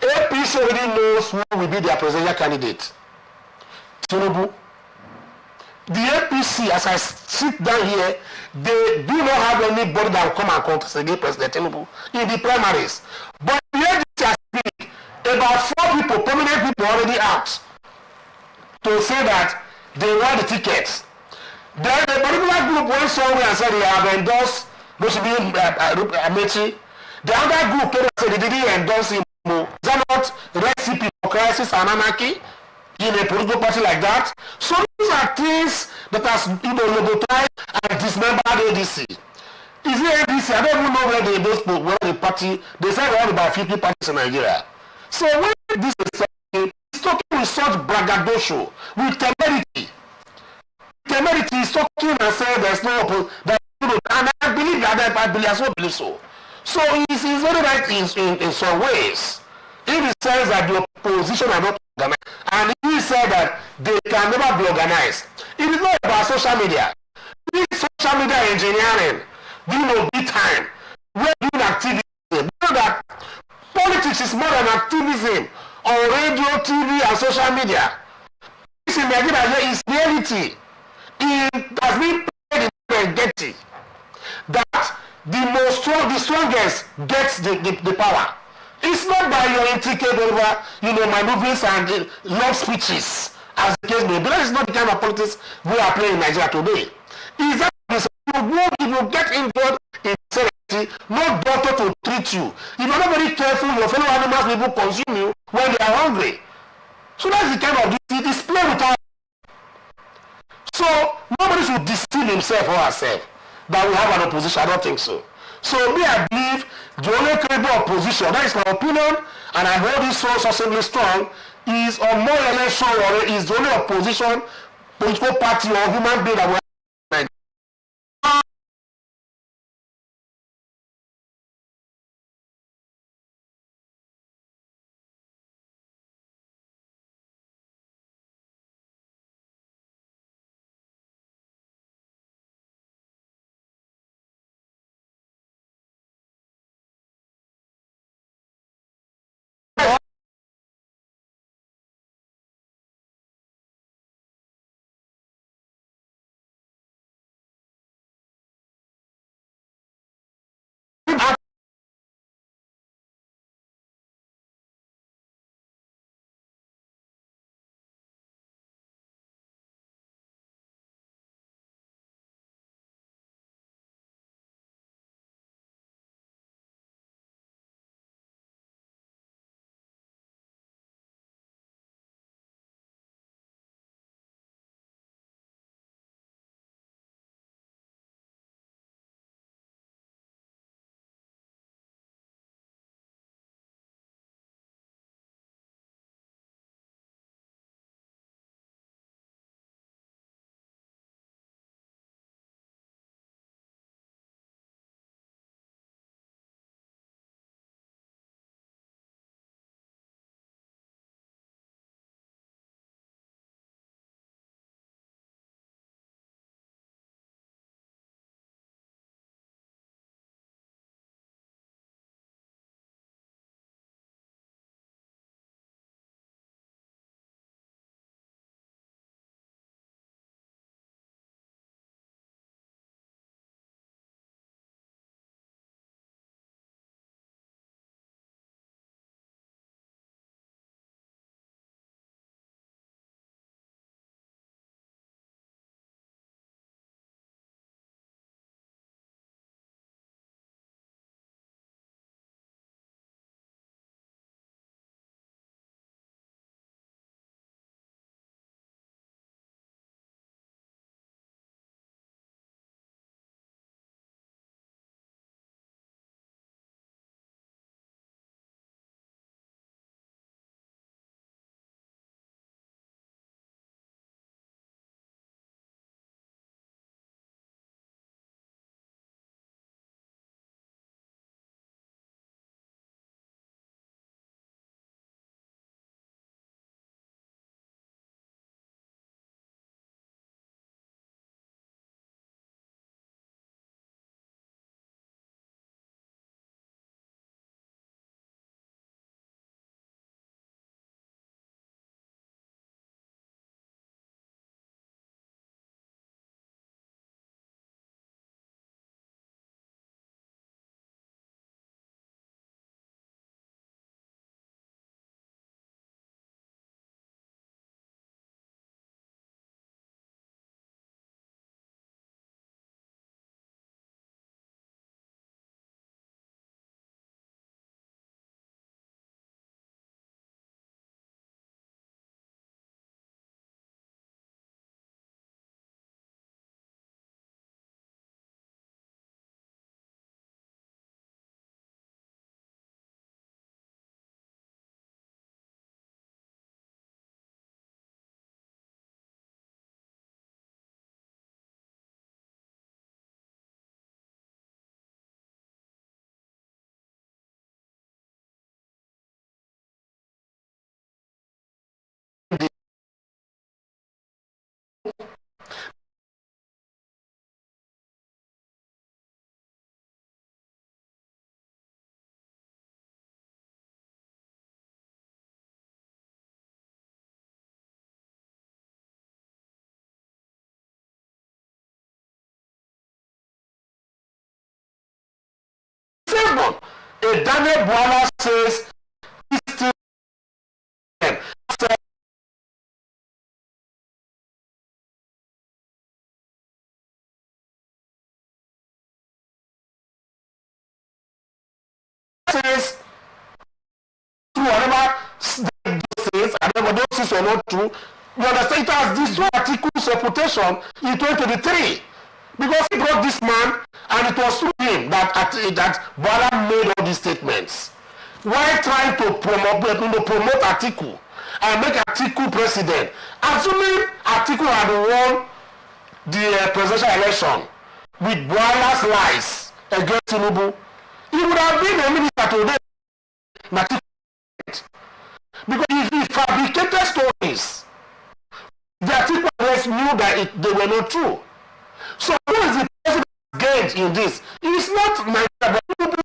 APC already knows who will be their presidential candidate. Tinubu. The APC, as I sit down here, they do not have anybody that will come and contest against President Tinubu in the primaries. But the agency has speak, about 4 people, prominent people already out to say that they want the tickets. Then the particular group went somewhere and said they have endorsed Amechi. The other group came and said they didn't endorse him. Is that not recipe for crisis and anarchy in a political party like that? So these are things that has lobotomized and dismembered ADC. Is it ADC? I don't even know where the party, they said they have about 50 parties in Nigeria. So when This is talking, he's talking with such braggadocio, with temerity. Temerity is talking and saying there's no that, you know, and I believe that, I believe, I so believe so. So he's very right in some ways. If he says that the opposition are not organized, and he said that they can never be organized, it is not about social media. This social media engineering, you know, big time, we're doing activism. You know that politics is more than activism on radio, TV, and social media. This in Nigeria is reality. It has been played in Getty that the strongest gets the power. It's not by your intricate over, you know, maneuvers and long speeches, as the case may be. That is not the kind of politics we are playing in Nigeria today. Is that if you get involved in society, no doctor to treat you. If you're not very careful, your fellow animals will consume you when they are hungry. So that's the kind of display without. So nobody should deceive himself or herself that we have an opposition. I don't think so. So me, I believe the only credible opposition, that is my opinion, and I hold it so succinctly strong, is on more election or is the only opposition political party or human being that we happened? A Daniel Bwala says this thing says true whatever those things and then those things were not true. You understand? It has destroyed Atiku's reputation in 2023 because he brought this man and it was through him that Bwala made all these statements while trying to promote Atiku and make Atiku president. Assuming Atiku had won the presidential election with Bwala's lies against Tinubu, he would have been a minister today. Because if he fabricated stories, the Atiku knew that they were not true. So who is the president gained in this? It is not Nigeria, but Tinubu.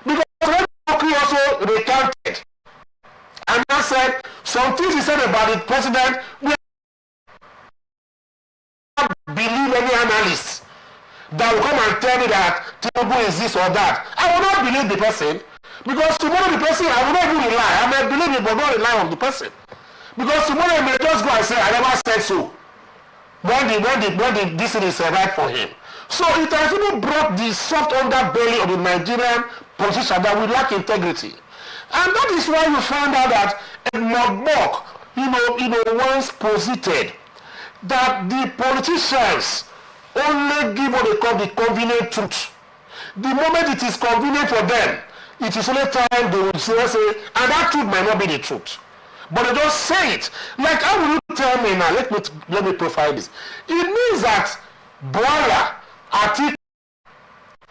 Because when Okri also recounted and I said some things he said about the president, we don't believe any analyst that will come and tell me that Tinubu is this or that. I will not believe the person because tomorrow the person, I will not even rely. I may believe it but not rely on the person. Because tomorrow he may just go and say, I never said so. When this thing is right for him. So it has even brought the soft underbelly of the Nigerian politician that will lack integrity. And that is why you find out that Edmund Burke, once posited that the politicians only give what they call the convenient truth. The moment it is convenient for them, it is only time they will say, and that truth might not be the truth. But they just say it. Like, how will you tell me now? Let me profile this. It means that Bwala, Atiku,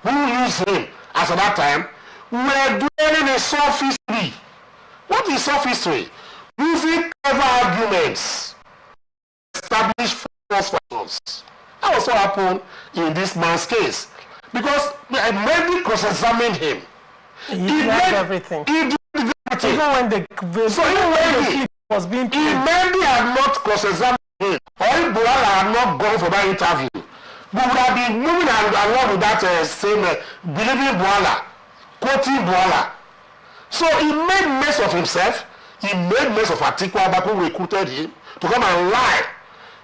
who used him as at that time, were dwelling in sophistry. What is sophistry? Using clever arguments, establish false facts. That was what happened in this man's case. Because I maybe cross-examined him. He did everything. He did everything. Even when the clip was being played. He maybe had not cross-examined him. Or if Bwala had not gone for that interview, we would have been moving along with that same believing Bwala, quoting Bwala. So he made mess of himself. He made mess of Atiku Abubakar, who recruited him to come and lie.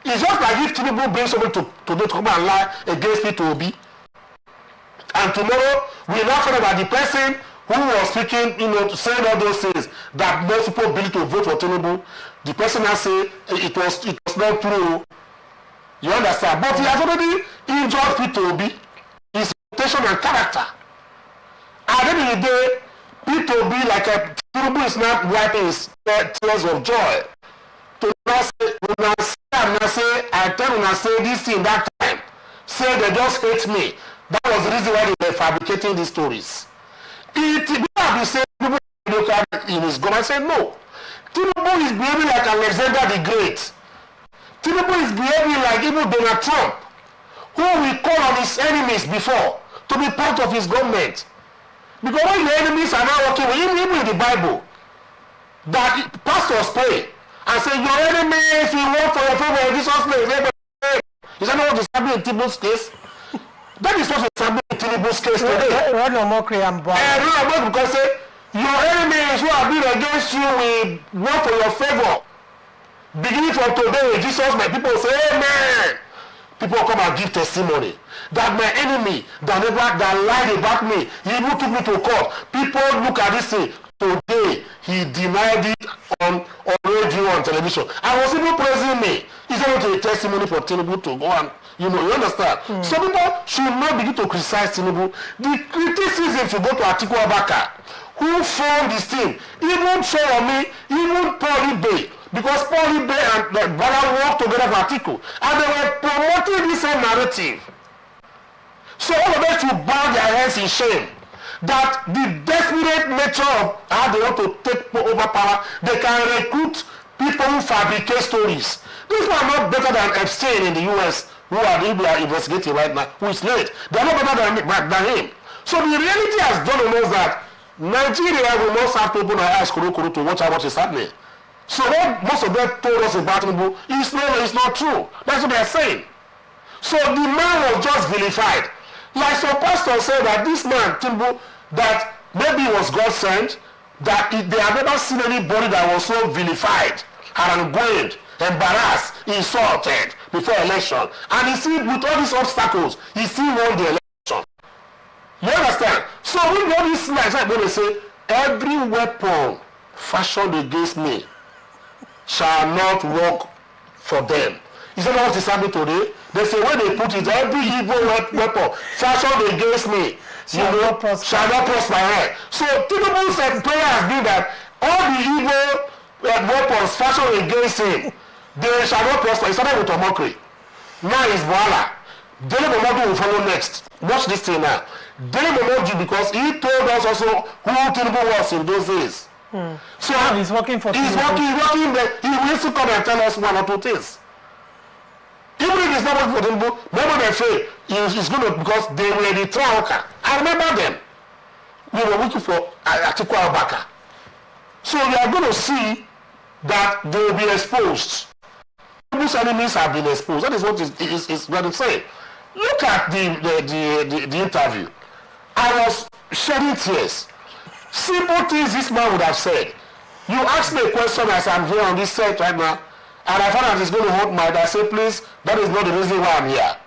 It's just like if Tinubu brings someone to come and lie against P2B. And tomorrow, we now find about the person who was speaking, saying all those things that most people believe to vote for Tinubu. The person has said it was not true. You understand? But he has already injured P2B, his reputation and character. At the end of the day, P2B, like Tinubu is not wiping his tears of joy. To now say, I tell you, say this thing that time. Say they just hate me. That was the reason why they were fabricating these stories. People have been saying, people in his government say no. Tinubu is behaving like Alexander the Great. Tinubu is behaving like even Donald Trump, who we call on his enemies before to be part of his government. Because when your enemies are not working with him, even in the Bible, that pastors pray and say, your enemy, if you work for your favor in Jesus' name, is that not what is happening in Tinubu's case? That is what is happening in Tinubu's case today. Because your enemies who have been against you will work for your favor. Beginning from today, Jesus, my people say, amen. People come and give testimony that my enemy that lied about me, he even took me to court. People look at this thing. Today, he denied it on radio and television. I was even praising me. He's going to a testimony for Tinubu to go and, you understand. So people should not begin to criticize Tinubu. The criticism should go to Atiku Abubakar, who formed this team. Even me, even Paul Ibe, because Paul Ibe and Bwala worked together for Atiku, and they were promoting this same narrative. So all of them should bow their heads in shame that the desperate nature of how they want to take over power, they can recruit people who fabricate stories. These people are not better than Epstein in the US, who are investigating right now, who is late. They are not better than him. So the reality has done on us that Nigeria will not have to open our eyes to watch out what is happening. So what most of them told us about Tinubu is not true. That's what they are saying. So the man was just vilified. Like some pastors say that this man, Tinubu, that maybe it was God sent, that they have never seen anybody that was so vilified, harangued, embarrassed, insulted before election. And he see with all these obstacles, he still won the election. You understand? So when all these lies are going to say, every weapon fashioned against me shall not work for them. Is that what is happening today? They say when they put it, every evil weapon fashioned against me shall not prosper. So Tinubu's prayer has been that all the evil weapons fashioned against him, they shall not prosper. He started with a mockery. Now it's Boala. Dele Momodu will follow next. Watch this thing now. Dele Momodu, because he told us also who Tinubu was in those days. So and he's working for he's working there. He will still come and tell us one or two things. Even if it's not working for Tinubu, maybe they say he's going to, because they were the trial. I remember them. We were working for Atiku Abubakar. So we are going to see that they will be exposed. Tinubu's enemies have been exposed. That is what is going to say. Look at the interview. I was shedding tears. Simple things this man would have said. You ask me a question as I'm here on this set right now, and I found out he's going to hold my. I say, please, that is not the reason why I'm here.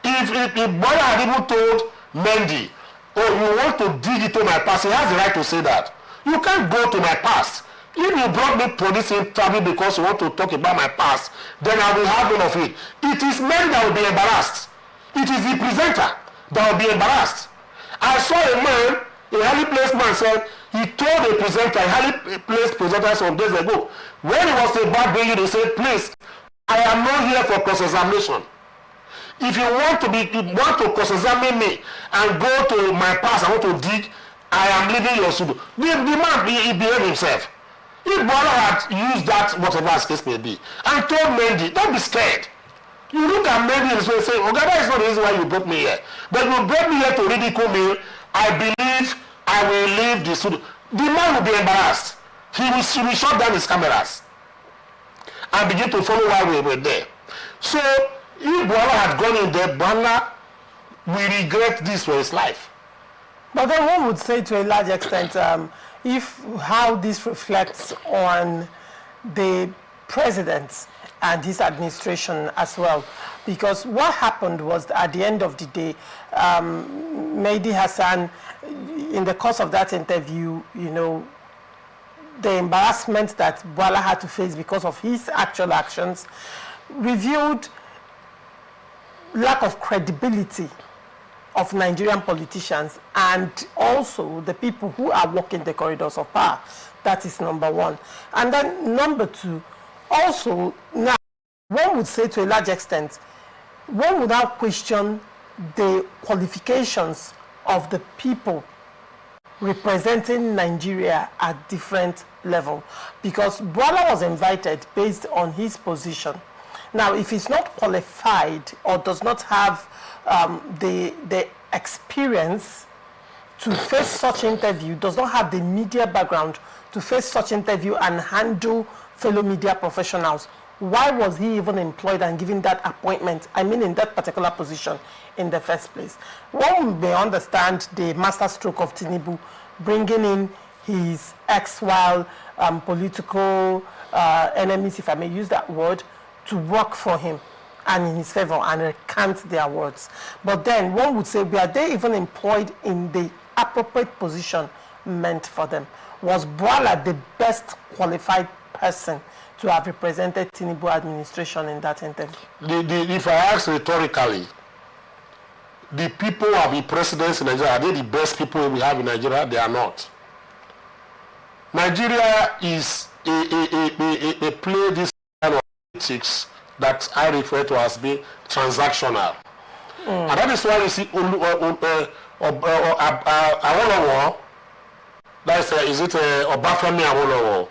If Bola had even told Mendy, oh, you want to dig into my past, he has the right to say that. You can't go to my past. If you brought me for this interview because you want to talk about my past, then I will have none of it. It is men that will be embarrassed. It is the presenter that will be embarrassed. I saw a man, a highly placed man said, he told a presenter, a highly placed presenter some days ago, when he was about bringing, he said, please, I am not here for cross-examination. If you want to cross-examine me and go to my past, I want to dig, I am leaving your studio. The man, he behaved himself. If Bola had used that, whatever his case may be, and told Mendy, don't be scared. You look at Mendy and say, okay, that is not the reason why you brought me here. But you brought me here to ridicule me. I believe I will leave the studio. The man will be embarrassed. He will shut down his cameras and begin to follow why we were there. So if Bola had gone in there, Bola will regret this for his life. But then one would say to a large extent, if how this reflects on the president and his administration as well, because what happened was at the end of the day, Mehdi Hassan, in the course of that interview, you know, the embarrassment that Bola had to face because of his actual actions revealed lack of credibility of Nigerian politicians and also the people who are walking the corridors of power. That is number one. And then number two, also now one would say to a large extent, one would now question the qualifications of the people representing Nigeria at different level, because Bola was invited based on his position. Now, if he's not qualified or does not have the experience to face such interview, does not have the media background to face such interview and handle fellow media professionals, why was he even employed and given that appointment, I mean in that particular position in the first place? One may understand the master stroke of Tinubu bringing in his ex-while political enemies, if I may use that word, to work for him and in his favor and recant their words. But then one would say, were they even employed in the appropriate position meant for them? Was Bola the best qualified person to have represented Tinubu administration in that interview? If I ask rhetorically, the people who have been presidents in Nigeria, are they the best people we have in Nigeria? They are not. Nigeria is a play this kind of politics that I refer to as being transactional. And that is why you see Awolowo, that's is it Obafemi Awolowo,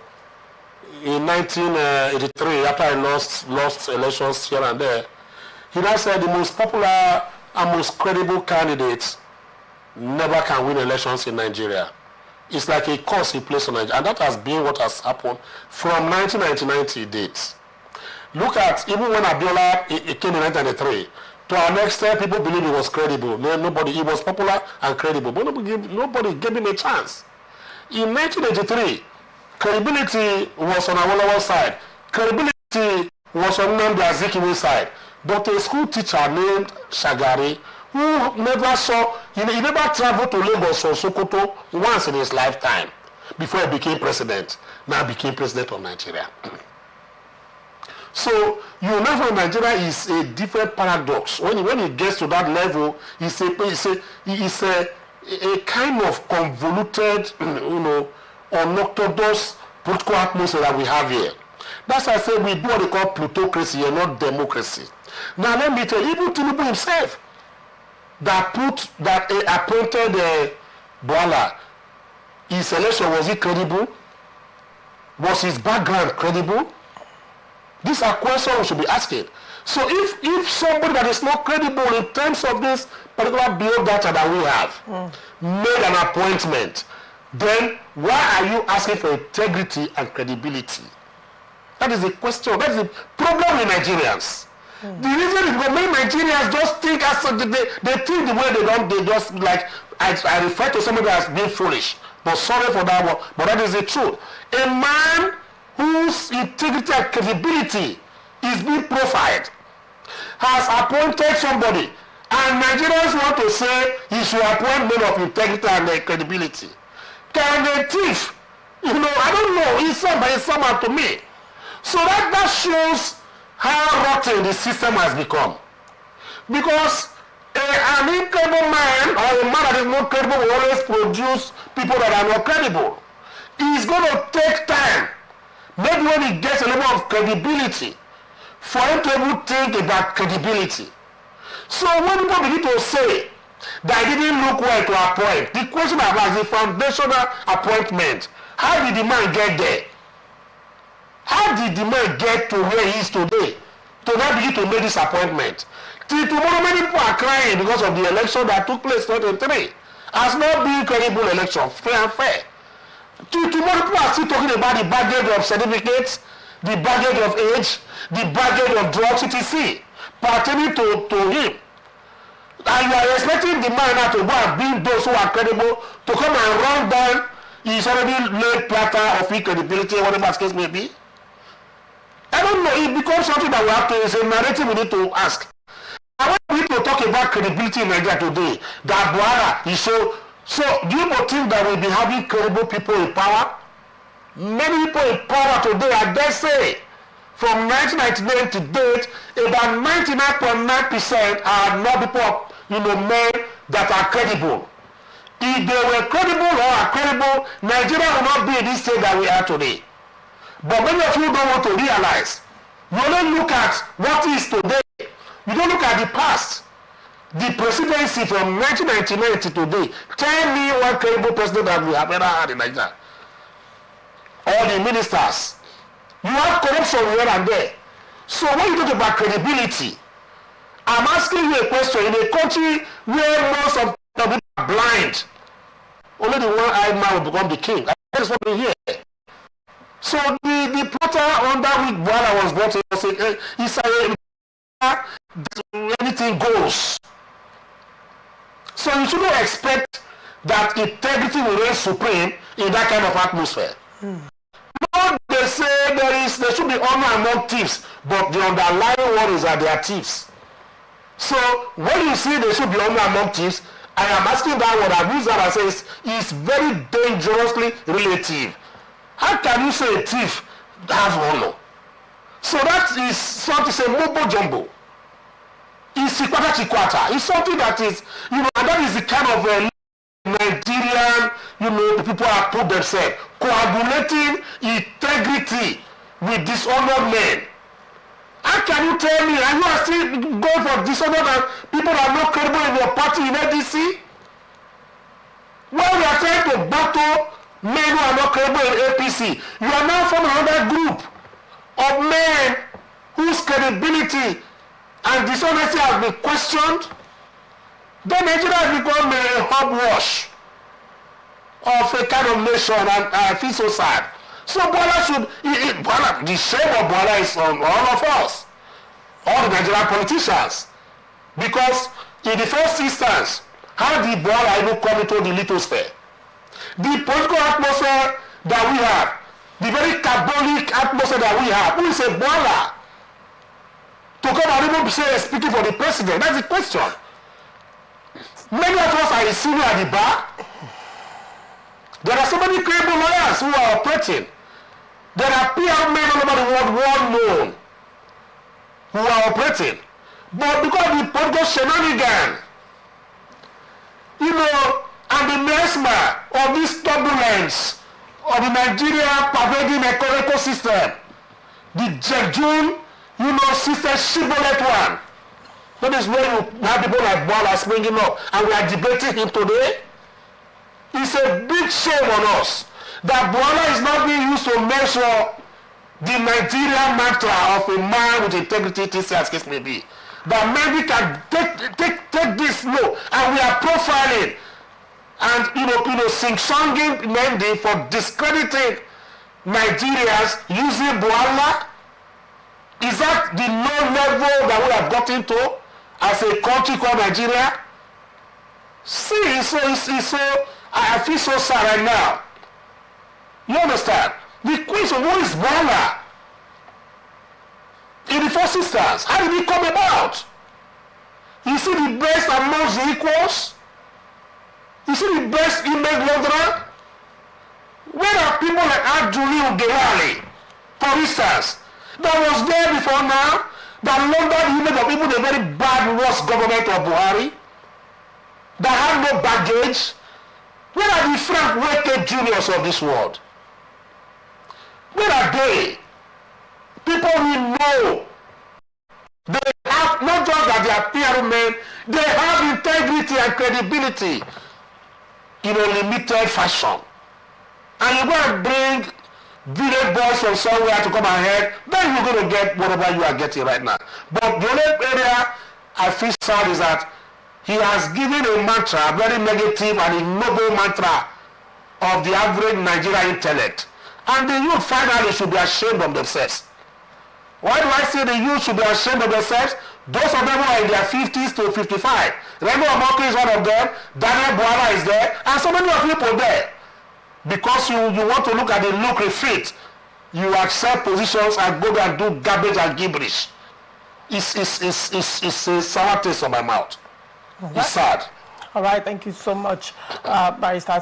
in 1983, after I lost elections here and there, he now said the most popular and most credible candidates never can win elections in Nigeria. It's like a curse he placed on Nigeria, and that has been what has happened from 1999 dates. Look at, even when Abiola came in 1993, To an extent, people believe he was credible. He was popular and credible, but nobody gave him a chance. In 1983, credibility was on Awolowo's side. Credibility was on Nnamdi Azikiwe's side. But a school teacher named Shagari, who never saw, he never traveled to Lagos or Sokoto once in his lifetime before he became president, now became president of Nigeria. So you know, Nigeria is a different paradox. When it gets to that level, it's a kind of convoluted, unorthodox political atmosphere that we have here. That's why I say we do what they call plutocracy and not democracy. Now let me tell you, even Tinubu himself, that appointed Boala, his election, was it credible? Was his background credible? These are questions we should be asking. So if somebody that is not credible in terms of this particular biodata that we have made an appointment, then why are you asking for integrity and credibility? That is the question. That is the problem with Nigerians. The reason is because many Nigerians just think they think the way they just like, I refer to somebody as being foolish. But sorry for that one, but that is the truth. A man whose integrity and credibility is being profiled has appointed somebody, and Nigerians want to say he should appoint men of integrity and credibility. Can a thief, I don't know, it's somehow to me. So that shows how rotten the system has become. Because an incredible man or a man that is not credible will always produce people that are not credible. It's going to take time. Maybe when he gets a level of credibility, for him to even think about credibility. So when people begin to say that he didn't look well to appoint, the question about the foundational appointment, how did the man get there? How did the man get to where he is today to now begin to make this appointment? Till tomorrow, many people are crying because of the election that took place in 2023. Has not been credible election, fair and fair. Till tomorrow, people are still talking about the baggage of certificates, the baggage of age, the baggage of drugs, etc. pertaining to him. And you are expecting the man now to go and bring those who are credible to come and run down his already laid platter of credibility, whatever the case may be. I don't know, it becomes something that we have to, it's a narrative we need to ask. I want we need to talk about credibility in Nigeria today. That Buhari is so do you not think that we'll be having credible people in power? Many people in power today, I dare say, from 1999 to date, about 99.9% are not people, men that are credible. If they were credible or are credible, Nigeria will not be in this state that we are today. But many of you don't want to realize. You only look at what is today. You don't look at the past. The presidency from 1999 to today. Tell me one credible president that we have ever had in Nigeria. All the ministers. You have corruption here and there. So when you talk about credibility, I'm asking you a question. In a country where most of the people are blind, only the one-eyed man will become the king. That's what we hear. So the plotter under which Buhari was brought in was saying, he said, anything goes. So you shouldn't expect that integrity will reign supreme in that kind of atmosphere. No, they say there should be honor among thieves, but the underlying one is that they are thieves. So when you see there should be honor among thieves, I am asking that word, I've used that and says it's very dangerously relative. How can you say a thief has honor? So that is something, say mumbo jumbo. It's chikwata. It's something that is, and that is the kind of Nigerian, the people have put themselves, coagulating integrity with dishonored men. How can you tell me, and you are still going for dishonored and people are not credible in your party in ADC? While we are trying to battle men who are not credible in APC, you are now forming another group of men whose credibility and dishonesty has been questioned. Then Nigeria has become a hogwash of a kind of nation, and I feel so sad. So Bola the shame of Bola is on all of us, all the Nigerian politicians. Because in the first instance, how did Boala even come into the lithosphere? The political atmosphere that we have, the very carbonic atmosphere that we have, who is a Boala to come and even say speaking for the president? That's the question. Many of us are in senior at the bar. There are so many credible lawyers who are operating. There are PR men all over the world, well known, who are operating. But because of the political shenanigan, and the mesmer of this turbulence of the Nigeria pervading ecosystem, the Jejun, system shibboleth one. That is where you have people like Boala springing up, and we are debating him today. It's a big shame on us that Boala is not being used to measure the Nigerian mantra of a man with integrity, as case may be. That maybe can take this low, and we are profiling and sing-songing Mendy for discrediting Nigerians using Boala. Is that the low level that we have gotten to as a country called Nigeria? See, I feel so sad right now. You understand? The question, what is Boala? In the first instance, how did it come about? You see the best amongst the equals? You see the best image launderer? Where are people like Adjuli Ugelali, for instance, that was there before now, that laundered the image of even the very bad worst government of Buhari, that had no baggage? Where are the Frank Weke Juniors of this world? Where are they? People we know. They have, not just that they are PR men, they have integrity and credibility in a limited fashion. And you go and bring village boys from somewhere to come ahead, then you're going to get whatever you are getting right now. But the only area I feel sad is that he has given a mantra, a very negative and ignoble mantra of the average Nigerian intellect. And the youth finally should be ashamed of themselves. Why do I say the youth should be ashamed of themselves? Those of them who are in their 50s to 55. Remo Amoki is one of them, Daniel Boala is there, and so many of people there. Because you want to look at the lucrative fit, you accept positions and go there and do garbage and gibberish. It's a sour taste on my mouth. Right. It's sad. All right, thank you so much, Barrister,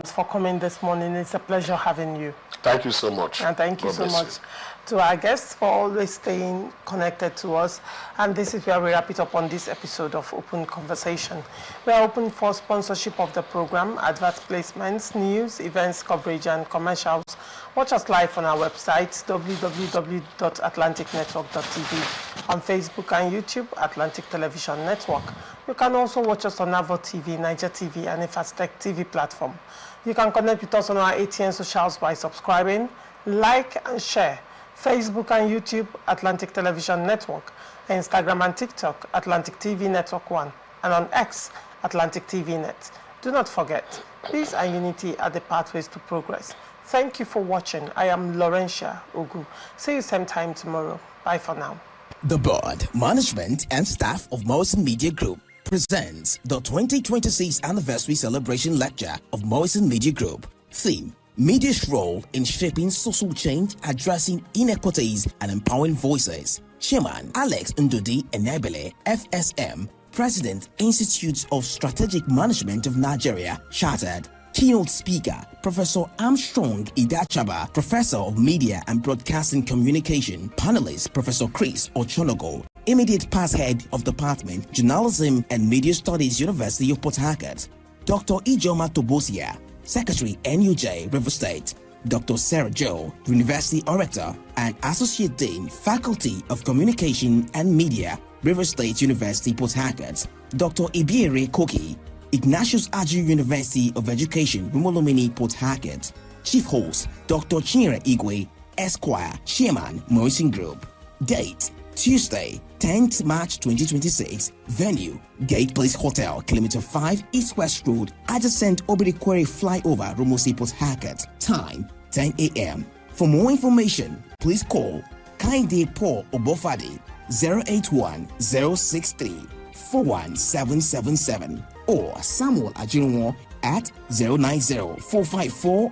for coming this morning. It's a pleasure having you. Thank you so much. And thank you so much to our guests for always staying connected to us. And this is where we wrap it up on this episode of Open Conversation. We are open for sponsorship of the program, advert placements, news, events, coverage, and commercials. Watch us live on our website, www.atlanticnetwork.tv, on Facebook and YouTube, Atlantic Television Network. You can also watch us on Avo TV, Niger TV, and Infastech TV platform. You can connect with us on our ATN socials by subscribing, like, and share. Facebook and YouTube, Atlantic Television Network. Instagram and TikTok, Atlantic TV Network 1. And on X, Atlantic TV Net. Do not forget, peace and unity are the pathways to progress. Thank you for watching. I am Laurentia Ogu. See you same time tomorrow. Bye for now. The board, management, and staff of Morrison Media Group presents the 2026 Anniversary Celebration Lecture of Morrison Media Group. Theme: Media's role in shaping social change, addressing inequities, and empowering voices. Chairman Alex Ndudi Enebele, FSM, President, Institute of Strategic Management of Nigeria, Chartered. Keynote speaker, Professor Armstrong Idachaba, Professor of Media and Broadcasting Communication. Panelist, Professor Chris Ochonogo, Immediate Past Head of Department, Journalism and Media Studies, University of Port Harcourt. Dr. Ijoma Tobosia, Secretary, NUJ, River State. Dr. Sarah Joe, University Orator and Associate Dean, Faculty of Communication and Media, River State University, Port Harcourt. Dr. Ibiere Koki, Ignatius Aju University of Education, Rumolomini, Port Harcourt. Chief Host, Dr. Chinyere Igwe, Esquire, Chairman, Morrison Group. Date: Tuesday, 10th March 2026. Venue: Gate Place Hotel, Kilometer 5, East West Road, adjacent Obirikwere Flyover, Rumosi, Port Harcourt. Time: 10 a.m. For more information, please call Kainde Paul Obofade 081 063 41777 or Samuel Ajinwo at 090 454